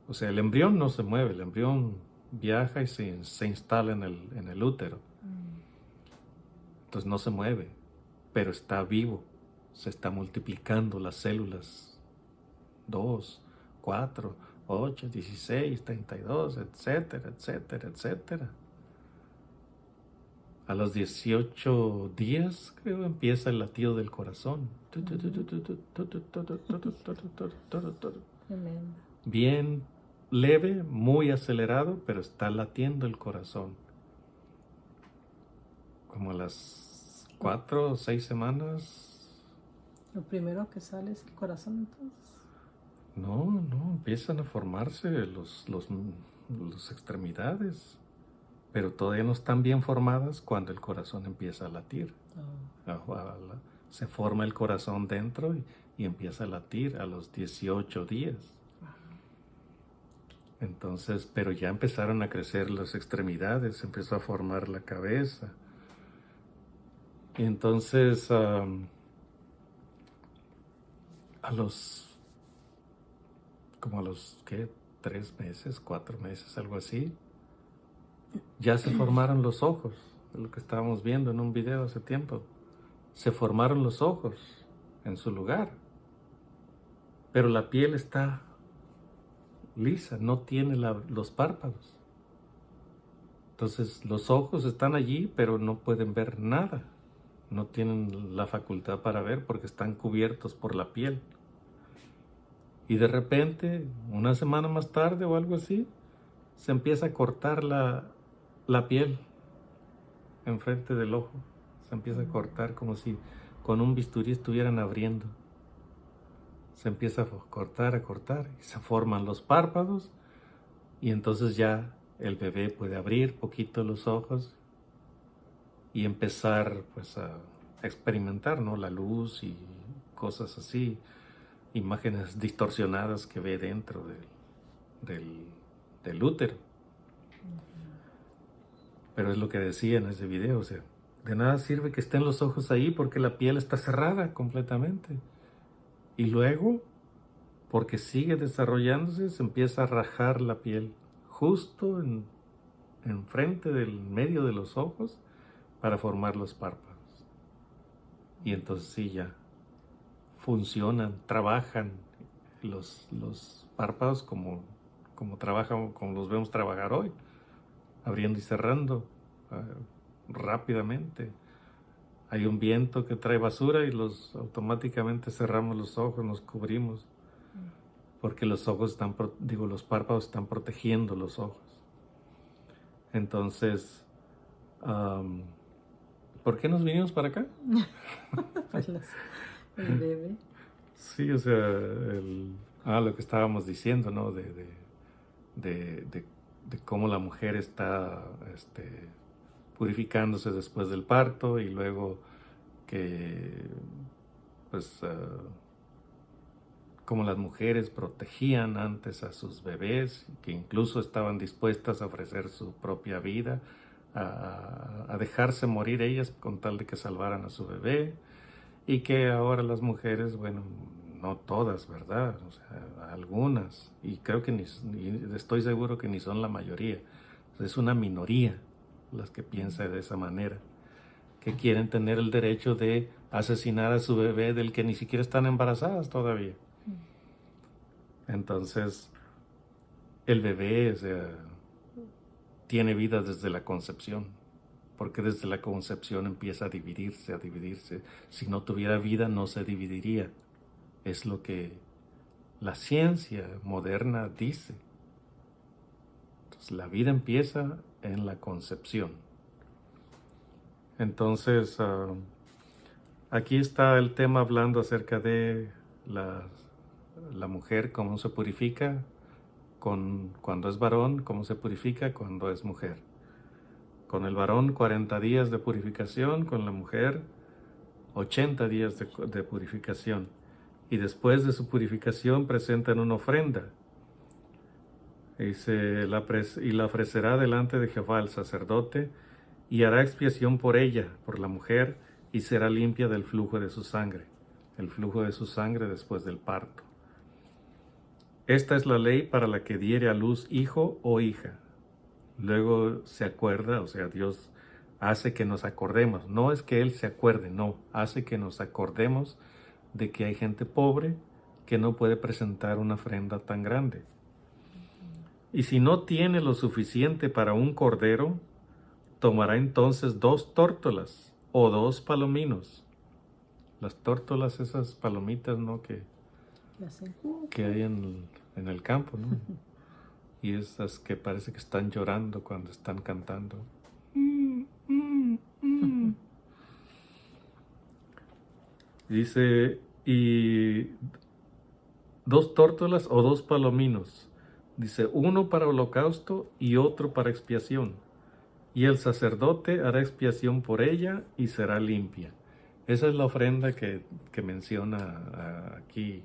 o sea, el embrión no se mueve, el embrión viaja y se instala en el útero. Entonces no se mueve, pero está vivo, se está multiplicando las células. 2, 4, 8, 16, 32, etcétera, etcétera, etcétera. A los 18 días, creo, empieza el latido del corazón. Bien leve, muy acelerado, pero está latiendo el corazón. Como a las 4 o 6 semanas. Lo primero que sale es el corazón, entonces. No, empiezan a formarse los extremidades, pero todavía no están bien formadas cuando el corazón empieza a latir. Se forma el corazón dentro y empieza a latir a los 18 días. Entonces, pero ya empezaron a crecer las extremidades, empezó a formar la cabeza. Y entonces, a los 3 meses, 4 meses, algo así, ya se formaron los ojos, lo que estábamos viendo en un video hace tiempo. Se formaron los ojos en su lugar, pero la piel está lisa, no tiene los párpados. Entonces los ojos están allí, pero no pueden ver nada. no tienen la facultad para ver porque están cubiertos por la piel. Y de repente, una semana más tarde o algo así, se empieza a cortar la piel enfrente del ojo. Se empieza a cortar como si con un bisturí estuvieran abriendo. Se empieza a cortar, y se forman los párpados, y entonces ya el bebé puede abrir poquito los ojos y empezar pues a experimentar, ¿no? La luz y cosas así, imágenes distorsionadas que ve dentro del útero. Pero es lo que decía en ese video, o sea, de nada sirve que estén los ojos ahí porque la piel está cerrada completamente. Y luego, porque sigue desarrollándose, se empieza a rajar la piel justo en frente del medio de los ojos para formar los párpados. Y entonces sí, ya funcionan, trabajan los párpados como trabajan, como los vemos trabajar hoy, abriendo y cerrando rápidamente. Hay un viento que trae basura y automáticamente cerramos los ojos, nos cubrimos, porque los ojos los párpados están protegiendo los ojos. Entonces, ¿por qué nos vinimos para acá? El bebé. Sí, o sea, lo que estábamos diciendo, ¿no? De cómo la mujer está purificándose después del parto, y luego que, pues, como las mujeres protegían antes a sus bebés, que incluso estaban dispuestas a ofrecer su propia vida, a dejarse morir ellas con tal de que salvaran a su bebé, y que ahora las mujeres, bueno, no todas, ¿verdad? O sea, algunas, y creo que estoy seguro que ni son la mayoría, es una minoría las que piensan de esa manera, que quieren tener el derecho de asesinar a su bebé del que ni siquiera están embarazadas todavía. Entonces, el bebé, o sea, tiene vida desde la concepción, porque desde la concepción empieza a dividirse. Si no tuviera vida, no se dividiría. Es lo que la ciencia moderna dice. Entonces, la vida empieza en la concepción. Entonces, aquí está el tema hablando acerca de la mujer, cómo se purifica cuando es varón, cómo se purifica cuando es mujer. Con el varón 40 días de purificación, con la mujer 80 días de purificación. Y después de su purificación presentan una ofrenda. Y la ofrecerá delante de Jehová el sacerdote, y hará expiación por ella, por la mujer, y será limpia del flujo de su sangre. El flujo de su sangre después del parto. Esta es la ley para la que diere a luz hijo o hija. Luego se acuerda, o sea, Dios hace que nos acordemos. No es que Él se acuerde, no, hace que nos acordemos de que hay gente pobre que no puede presentar una ofrenda tan grande. Y si no tiene lo suficiente para un cordero, tomará entonces 2 tórtolas o 2 palominos. Las tórtolas, esas palomitas, ¿no? Que hay en el campo, ¿no? Y esas que parece que están llorando cuando están cantando. Dice, y 2 tórtolas o 2 palominos. Dice, uno para holocausto y otro para expiación. Y el sacerdote hará expiación por ella y será limpia. Esa es la ofrenda que menciona aquí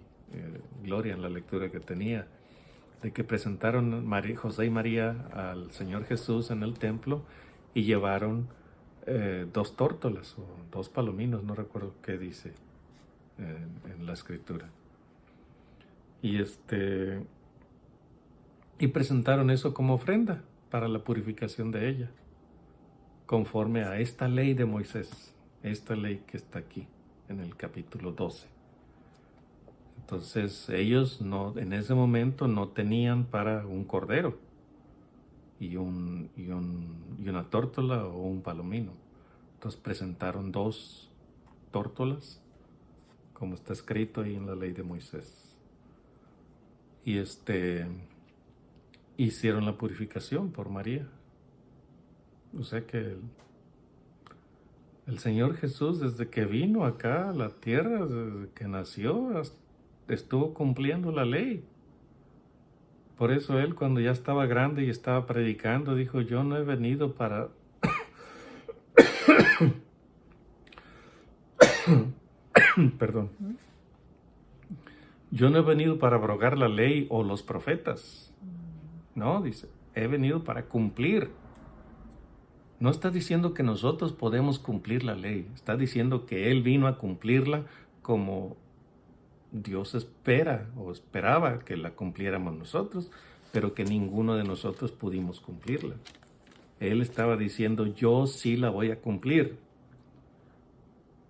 Gloria en la lectura que tenía, de que presentaron José y María al Señor Jesús en el templo y llevaron 2 tórtolas o 2 palominos, no recuerdo qué dice en la escritura. Y presentaron eso como ofrenda para la purificación de ella, conforme a esta ley de Moisés, esta ley que está aquí en el capítulo 12. Entonces ellos en ese momento no tenían para un cordero y una tórtola o un palomino. Entonces presentaron 2 tórtolas, como está escrito ahí en la ley de Moisés. Y hicieron la purificación por María. O sea que el Señor Jesús, desde que vino acá a la tierra, desde que nació, estuvo cumpliendo la ley. Por eso Él, cuando ya estaba grande y estaba predicando, dijo, yo no he venido para... Perdón. Yo no he venido para abrogar la ley o los profetas. No, dice, he venido para cumplir. No está diciendo que nosotros podemos cumplir la ley. Está diciendo que Él vino a cumplirla como Dios espera o esperaba que la cumpliéramos nosotros, pero que ninguno de nosotros pudimos cumplirla. Él estaba diciendo, yo sí la voy a cumplir.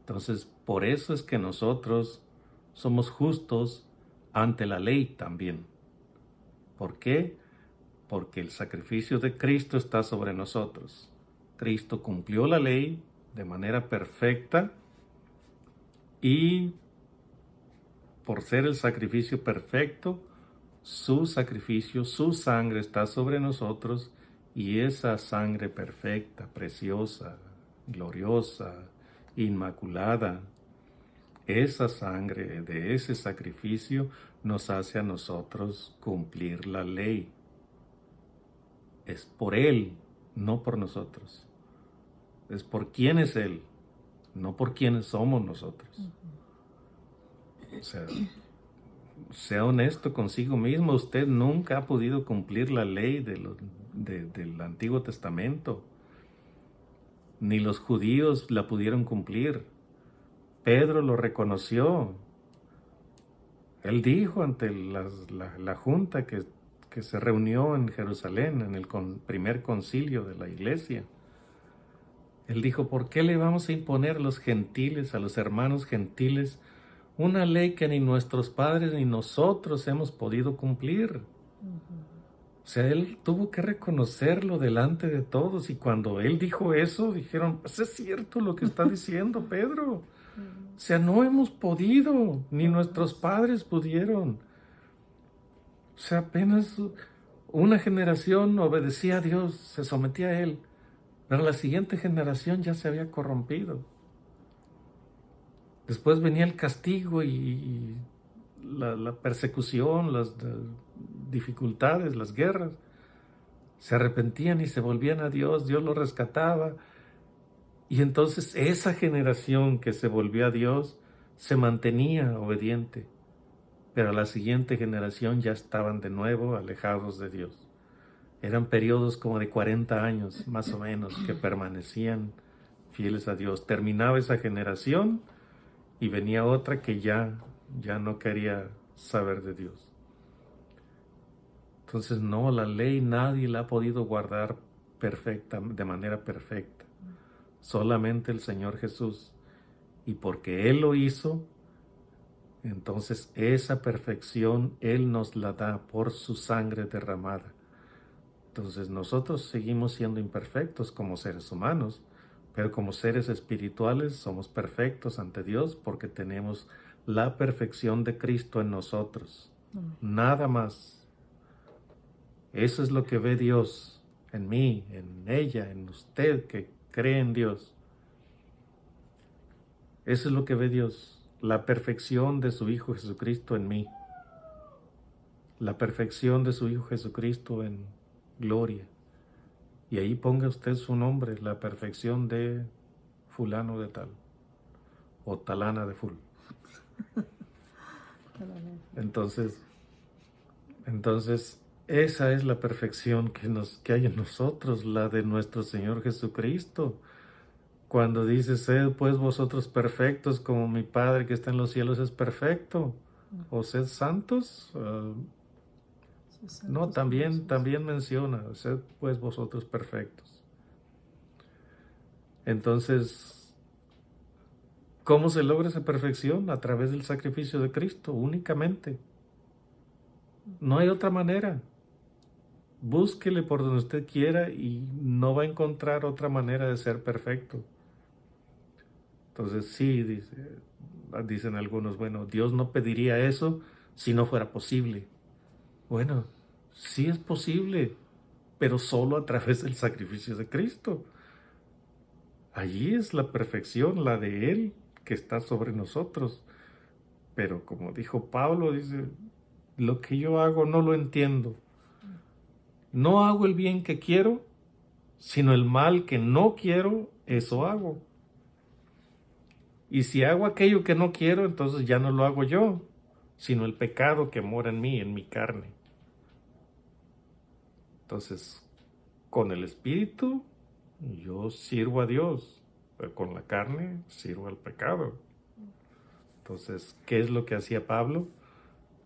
Entonces, por eso es que nosotros somos justos ante la ley también. ¿Por qué? Porque el sacrificio de Cristo está sobre nosotros. Cristo cumplió la ley de manera perfecta y por ser el sacrificio perfecto, su sacrificio, su sangre está sobre nosotros y esa sangre perfecta, preciosa, gloriosa, inmaculada, esa sangre de ese sacrificio nos hace a nosotros cumplir la ley. Es por Él, no por nosotros. Es por quién es Él, no por quiénes somos nosotros. O sea, sea honesto consigo mismo. Usted nunca ha podido cumplir la ley del Antiguo Testamento. Ni los judíos la pudieron cumplir. Pedro lo reconoció. Él dijo ante la junta que se reunió en Jerusalén, en el primer concilio de la iglesia. Él dijo, ¿por qué le vamos a imponer a los gentiles, a los hermanos gentiles, una ley que ni nuestros padres ni nosotros hemos podido cumplir? O sea, él tuvo que reconocerlo delante de todos, y cuando él dijo eso, dijeron, pues es cierto lo que está diciendo Pedro. O sea, no hemos podido, ni nuestros padres pudieron. O sea, apenas una generación obedecía a Dios, se sometía a Él, pero la siguiente generación ya se había corrompido. Después venía el castigo y la persecución, las dificultades, las guerras. Se arrepentían y se volvían a Dios, Dios los rescataba. Y entonces esa generación que se volvió a Dios se mantenía obediente. Pero la siguiente generación ya estaban de nuevo alejados de Dios. Eran periodos como de 40 años, más o menos, que permanecían fieles a Dios. Terminaba esa generación y venía otra que ya no quería saber de Dios. Entonces, no, la ley nadie la ha podido guardar perfecta, de manera perfecta. Solamente el Señor Jesús. Y porque Él lo hizo, entonces esa perfección Él nos la da por su sangre derramada. Entonces nosotros seguimos siendo imperfectos como seres humanos, pero como seres espirituales somos perfectos ante Dios porque tenemos la perfección de Cristo en nosotros. Nada más. Eso es lo que ve Dios en mí, en ella, en usted que cree en Dios. Eso es lo que ve Dios. La perfección de su Hijo Jesucristo en mí. La perfección de su Hijo Jesucristo en gloria. Y ahí ponga usted su nombre, la perfección de fulano de tal. O talana de full. Entonces, esa es la perfección que hay en nosotros, la de nuestro Señor Jesucristo. Cuando dice, sed pues vosotros perfectos como mi Padre que está en los cielos es perfecto. O sed santos. No, también menciona, sed pues vosotros perfectos. Entonces, ¿cómo se logra esa perfección? A través del sacrificio de Cristo, únicamente. No hay otra manera. Búsquele por donde usted quiera y no va a encontrar otra manera de ser perfecto. Entonces sí, dicen algunos, bueno, Dios no pediría eso si no fuera posible. Bueno, sí es posible, pero solo a través del sacrificio de Cristo. Allí es la perfección, la de Él, que está sobre nosotros. Pero como dijo Pablo, dice, lo que yo hago no lo entiendo. No hago el bien que quiero, sino el mal que no quiero, eso hago. Y si hago aquello que no quiero, entonces ya no lo hago yo, sino el pecado que mora en mí, en mi carne. Entonces, con el Espíritu, yo sirvo a Dios, pero con la carne sirvo al pecado. Entonces, ¿qué es lo que hacía Pablo?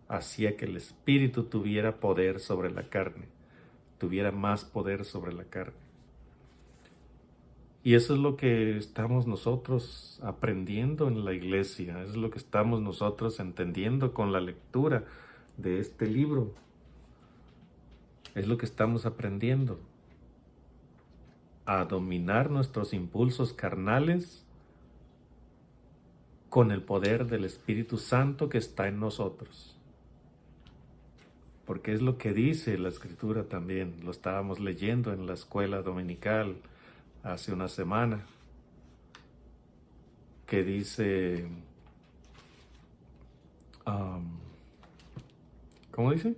Hacía que el Espíritu tuviera poder sobre la carne, tuviera más poder sobre la carne. Y eso es lo que estamos nosotros aprendiendo en la iglesia, es lo que estamos nosotros entendiendo con la lectura de este libro. Es lo que estamos aprendiendo, a dominar nuestros impulsos carnales con el poder del Espíritu Santo que está en nosotros. Porque es lo que dice la Escritura también, lo estábamos leyendo en la escuela dominical hace una semana, que dice, ¿cómo dice?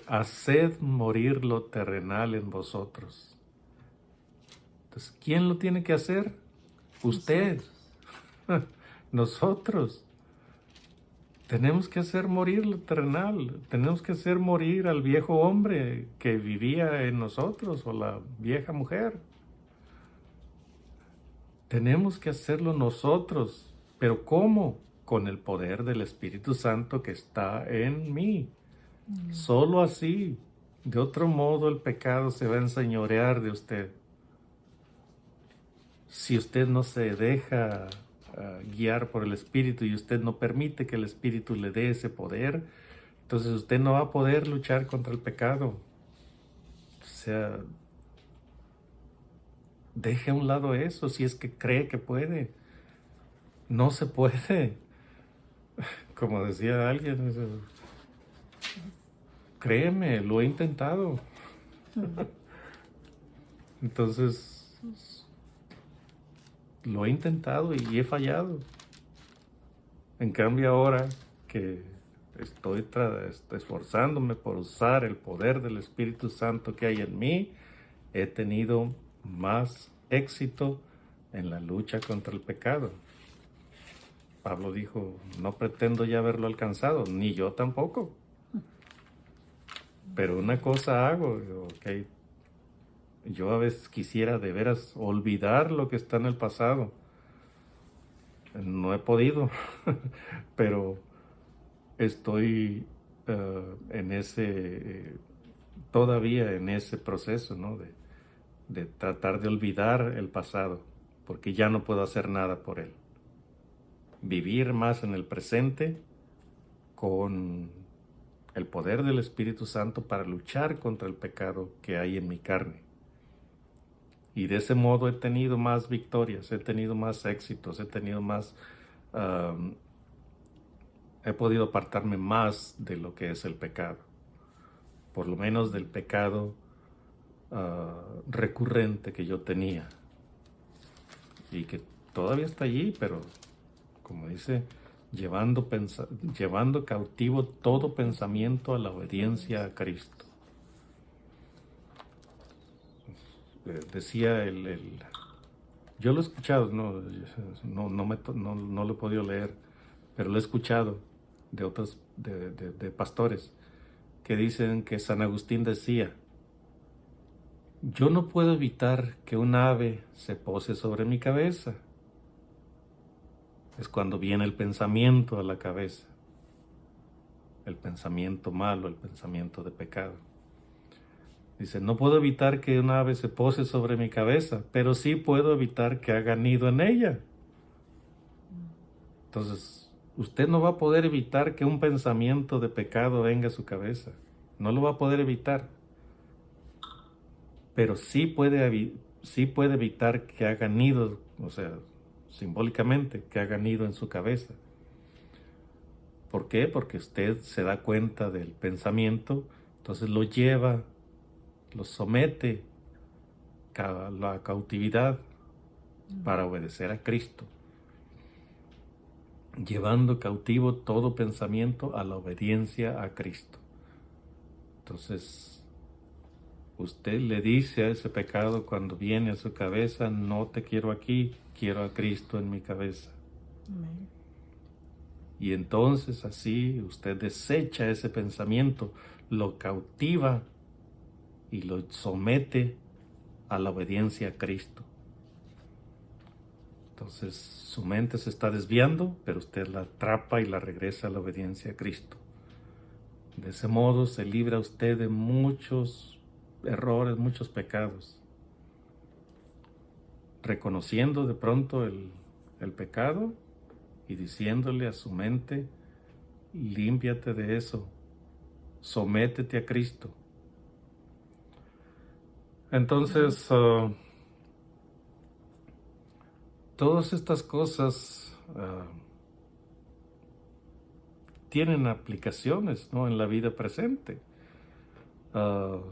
Haced morir lo terrenal en vosotros. Entonces, ¿quién lo tiene que hacer? Usted. Nosotros. Tenemos que hacer morir lo terrenal. Tenemos que hacer morir al viejo hombre que vivía en nosotros o la vieja mujer. Tenemos que hacerlo nosotros. ¿Pero cómo? Con el poder del Espíritu Santo que está en mí. Solo así. De otro modo el pecado se va a enseñorear de usted. Si usted no se deja guiar por el Espíritu y usted no permite que el Espíritu le dé ese poder, entonces usted no va a poder luchar contra el pecado. O sea, deje a un lado eso si es que cree que puede. No se puede. Como decía alguien, créeme, lo he intentado. Entonces, lo he intentado y he fallado. En cambio ahora que estoy esforzándome por usar el poder del Espíritu Santo que hay en mí, he tenido más éxito en la lucha contra el pecado. Pablo dijo, no pretendo ya haberlo alcanzado, ni yo tampoco. Pero una cosa hago, ok. Yo a veces quisiera de veras olvidar lo que está en el pasado. No he podido, pero estoy todavía en ese proceso, ¿no? De tratar de olvidar el pasado, porque ya no puedo hacer nada por él. Vivir más en el presente con el poder del Espíritu Santo para luchar contra el pecado que hay en mi carne. Y de ese modo he tenido más victorias, he tenido más éxitos, he podido apartarme más de lo que es el pecado. Por lo menos del pecado recurrente que yo tenía. Y que todavía está allí, pero como dice, llevando cautivo todo pensamiento a la obediencia a Cristo. Decía yo lo he escuchado, no lo he podido leer, pero lo he escuchado de otros, de pastores, que dicen que San Agustín decía, yo no puedo evitar que un ave se pose sobre mi cabeza. Es cuando viene el pensamiento a la cabeza, el pensamiento malo, el pensamiento de pecado. Dice, no puedo evitar que un ave se pose sobre mi cabeza, pero sí puedo evitar que haga nido en ella. Entonces, usted no va a poder evitar que un pensamiento de pecado venga a su cabeza. No lo va a poder evitar. Pero sí puede sí puede evitar que hagan nido, o sea, simbólicamente, que hagan nido en su cabeza. ¿Por qué? Porque usted se da cuenta del pensamiento, entonces lo lleva, lo somete a la cautividad para obedecer a Cristo, llevando cautivo todo pensamiento a la obediencia a Cristo. Entonces, usted le dice a ese pecado cuando viene a su cabeza: no te quiero aquí, quiero a Cristo en mi cabeza. Amén. Y entonces así usted desecha ese pensamiento, lo cautiva y lo somete a la obediencia a Cristo. Entonces su mente se está desviando, pero usted la atrapa y la regresa a la obediencia a Cristo. De ese modo se libra usted de muchos errores, muchos pecados. Reconociendo de pronto el pecado y diciéndole a su mente: límpiate de eso, sométete a Cristo. Entonces, todas estas cosas tienen aplicaciones, ¿no?, en la vida presente.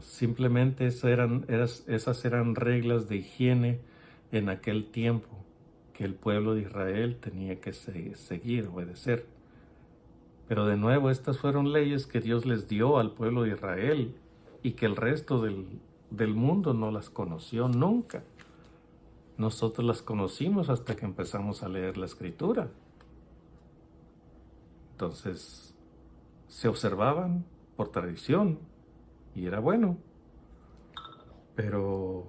Simplemente esas eran reglas de higiene en aquel tiempo que el pueblo de Israel tenía que seguir, obedecer. Pero de nuevo, estas fueron leyes que Dios les dio al pueblo de Israel y que el resto del mundo no las conoció nunca. Nosotros las conocimos hasta que empezamos a leer la Escritura. Entonces, se observaban por tradición y era bueno, pero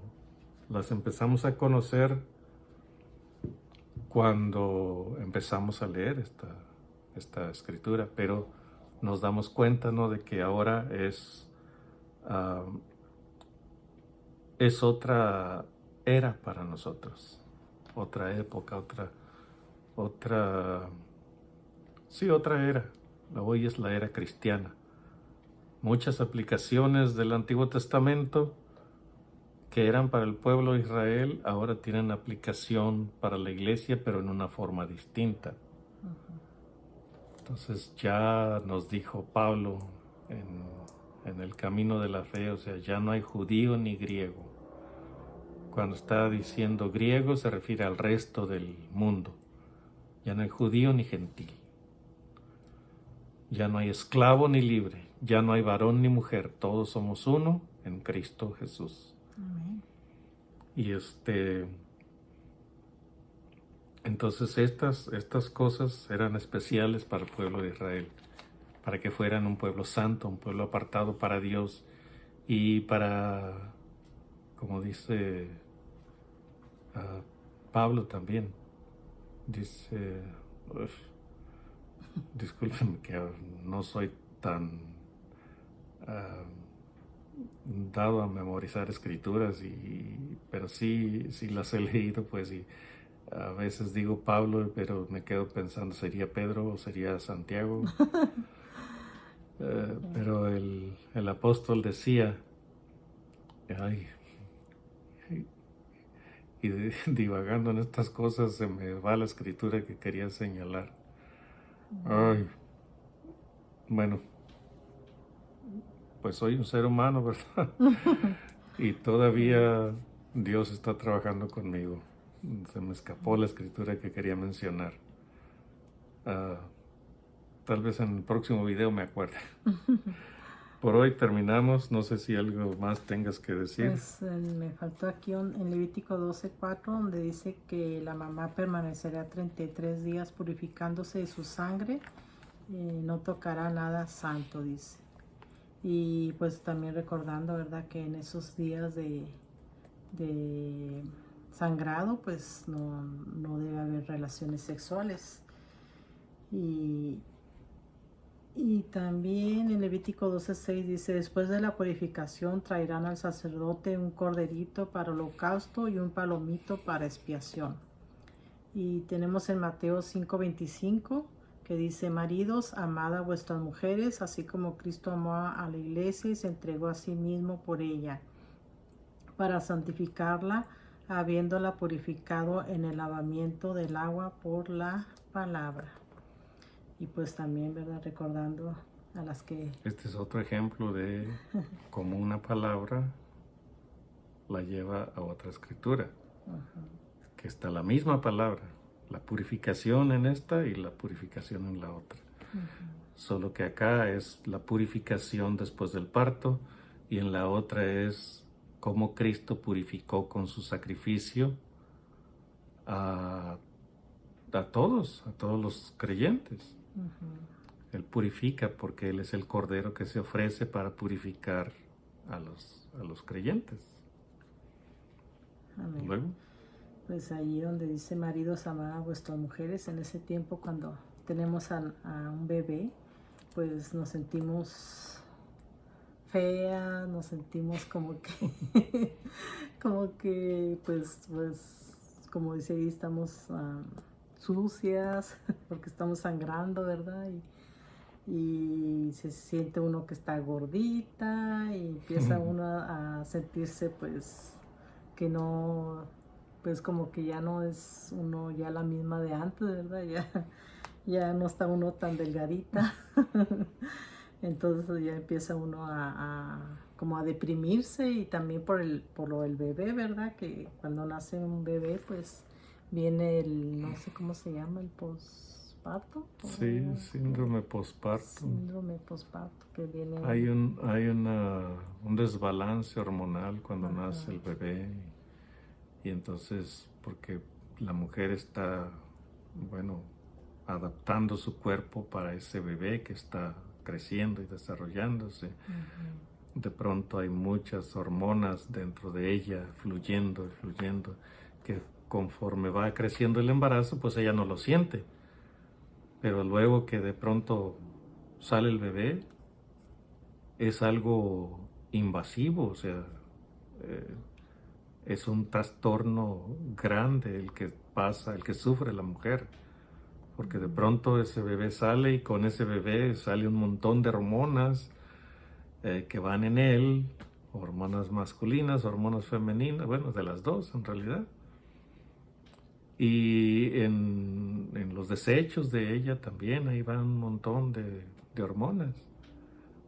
las empezamos a conocer cuando empezamos a leer esta Escritura, pero nos damos cuenta, ¿no?, de que ahora es otra era para nosotros, otra época, otra era. Hoy es la era cristiana. Muchas aplicaciones del Antiguo Testamento que eran para el pueblo de Israel ahora tienen aplicación para la iglesia, pero en una forma distinta. Entonces ya nos dijo Pablo en el camino de la fe, o sea, ya no hay judío ni griego. Cuando está diciendo griego se refiere al resto del mundo. Ya no hay judío ni gentil. Ya no hay esclavo ni libre. Ya no hay varón ni mujer. Todos somos uno en Cristo Jesús. Amén. Y entonces estas cosas eran especiales para el pueblo de Israel, para que fueran un pueblo santo, un pueblo apartado para Dios y para, como dice Pablo también, dice, discúlpenme que no soy tan dado a memorizar escrituras, pero sí las he leído, pues, y a veces digo Pablo, pero me quedo pensando, ¿sería Pedro o sería Santiago? Pero el apóstol decía, y divagando en estas cosas se me va la escritura que quería señalar. Bueno, pues soy un ser humano, ¿verdad? Y todavía Dios está trabajando conmigo. Se me escapó la escritura que quería mencionar. Tal vez en el próximo video me acuerde. Por hoy terminamos. No sé si algo más tengas que decir. Pues me faltó aquí en Levítico 12:4, donde dice que la mamá permanecerá 33 días purificándose de su sangre, no tocará nada santo, dice. Y pues también recordando, ¿verdad?, que en esos días de sangrado, pues no debe haber relaciones sexuales. Y también en Levítico 12:6 dice: después de la purificación traerán al sacerdote un corderito para holocausto y un palomito para expiación. Y tenemos en Mateo 5:25 que dice: maridos, amad a vuestras mujeres, así como Cristo amó a la iglesia y se entregó a sí mismo por ella, para santificarla, habiéndola purificado en el lavamiento del agua por la palabra. Y pues también, ¿verdad? Recordando a las que... Este es otro ejemplo de cómo una palabra la lleva a otra escritura. Que está la misma palabra, la purificación en esta y la purificación en la otra. Solo que acá es la purificación después del parto y en la otra es cómo Cristo purificó con su sacrificio a todos los creyentes. Él purifica porque Él es el Cordero que se ofrece para purificar a los creyentes. Amén. Luego, pues ahí donde dice: maridos, amad a vuestras mujeres. En ese tiempo, cuando tenemos a un bebé, pues nos sentimos feas, nos sentimos como que pues como dice ahí, estamos sucias porque estamos sangrando, ¿verdad? Y se siente uno que está gordita y empieza uno a sentirse pues que no, pues como que ya no es uno ya la misma de antes, ¿verdad? Ya no está uno tan delgadita. Entonces ya empieza uno como a deprimirse, y también por lo del bebé, ¿verdad? Que cuando nace un bebé pues viene no sé cómo se llama, el posparto. sí, síndrome posparto. Síndrome posparto, que viene... Hay un desbalance hormonal cuando nace el bebé y entonces porque la mujer está, bueno, adaptando su cuerpo para ese bebé que está creciendo y desarrollándose. De pronto hay muchas hormonas dentro de ella fluyendo, que conforme va creciendo el embarazo, pues ella no lo siente. Pero luego que de pronto sale el bebé, es algo invasivo, o sea, es un trastorno grande el que pasa, el que sufre la mujer. Porque de pronto ese bebé sale y con ese bebé sale un montón de hormonas que van en él, hormonas masculinas, hormonas femeninas, bueno, de las dos en realidad. Y en los desechos de ella también ahí van un montón de hormonas.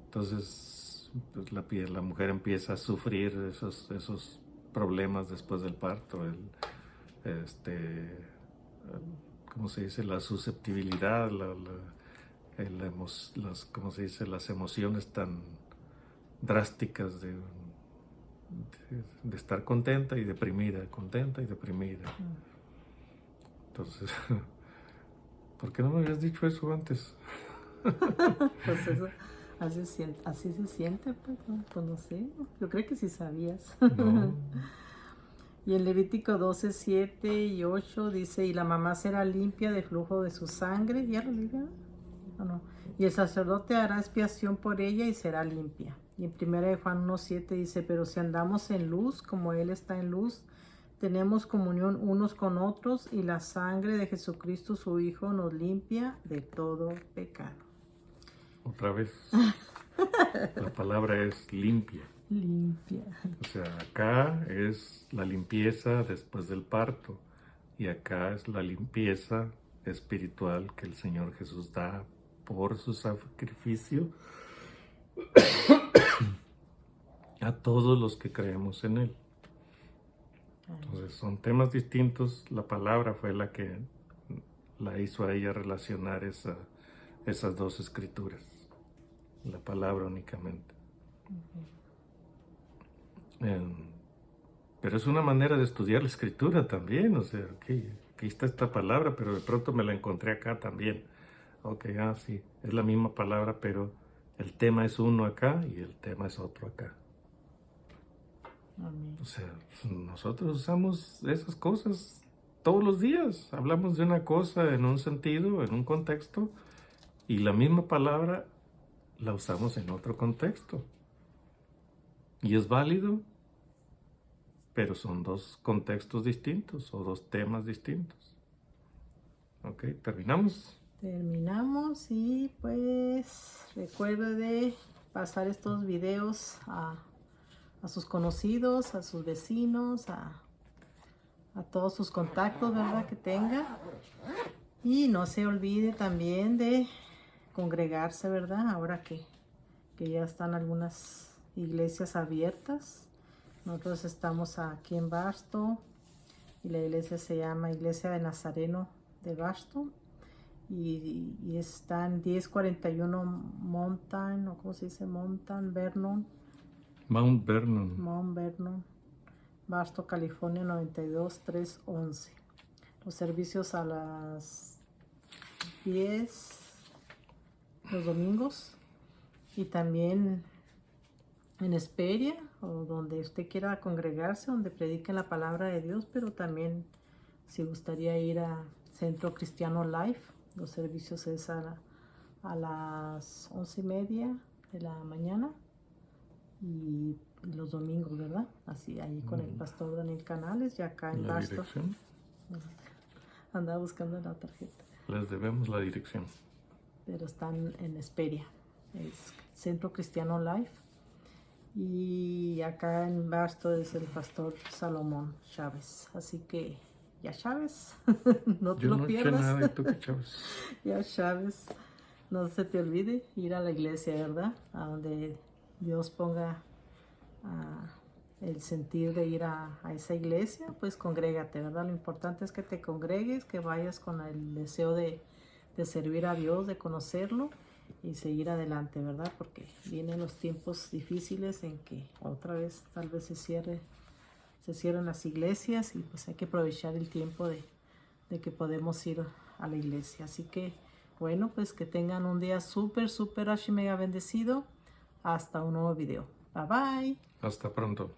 Entonces pues la mujer empieza a sufrir esos problemas después del parto, ¿cómo se dice? La susceptibilidad, ¿cómo se dice? Las emociones tan drásticas de estar contenta y deprimida, contenta y deprimida. Entonces, ¿por qué no me habías dicho eso antes? Pues eso, así se siente, pues no sé, yo creo que sí sabías. No. Y en Levítico 12, 7 y 8 dice: y la mamá será limpia de flujo de su sangre. ¿Ya lo leí? ¿O no? Y el sacerdote hará expiación por ella y será limpia. Y en 1 Juan 1:7 dice: pero si andamos en luz, como Él está en luz, tenemos comunión unos con otros, y la sangre de Jesucristo, su Hijo, nos limpia de todo pecado. Otra vez. La palabra es limpia. Limpia. O sea, acá es la limpieza después del parto y acá es la limpieza espiritual que el Señor Jesús da por su sacrificio a todos los que creemos en Él. Entonces son temas distintos. La palabra fue la que la hizo a ella relacionar esas dos escrituras. La palabra únicamente. Pero es una manera de estudiar la escritura también, o sea, aquí está esta palabra, pero de pronto me la encontré acá también. Ok, sí, es la misma palabra, pero el tema es uno acá y el tema es otro acá. Amén. O sea, nosotros usamos esas cosas todos los días. Hablamos de una cosa en un sentido, en un contexto, y la misma palabra la usamos en otro contexto. Y es válido, pero son dos contextos distintos o dos temas distintos. Ok, ¿terminamos? Terminamos, y pues recuerde de pasar estos videos a sus conocidos, a sus vecinos, a a todos sus contactos, ¿verdad? Que tenga. Y no se olvide también de congregarse, ¿verdad? Ahora que ya están algunas iglesias abiertas. Nosotros estamos aquí en Barstow y la iglesia se llama Iglesia de Nazareno de Barstow y está en 1041 Mountain, o ¿cómo se dice? Vernon, Mount Vernon. Mount Vernon, Barstow, California 92311. Los servicios a las 10 los domingos y también en Hesperia o donde usted quiera congregarse, donde prediquen la palabra de Dios, pero también si gustaría ir a Centro Cristiano Life, los servicios es a las 11:30 de la mañana y los domingos, ¿verdad? Así ahí con el pastor Daniel Canales y acá en ¿La Barstow. dirección? Andaba buscando la tarjeta. Les debemos la dirección. Pero están en Hesperia, es Centro Cristiano Life. Y acá en Barstow es el pastor Salomón Chávez. Así que ya Chávez, no te Yo lo no eché pierdas. nada y tú qué Chávez. Ya Chávez, no se te olvide ir a la iglesia, ¿verdad? A donde Dios ponga el sentir de ir a esa iglesia, pues congrégate, ¿verdad? Lo importante es que te congregues, que vayas con el deseo de servir a Dios, de conocerlo y seguir adelante, ¿verdad? Porque vienen los tiempos difíciles en que otra vez tal vez se cierren las iglesias y pues hay que aprovechar el tiempo de que podemos ir a la iglesia. Así que, bueno, pues que tengan un día súper, súper archi mega bendecido. Hasta un nuevo video. Bye bye. Hasta pronto.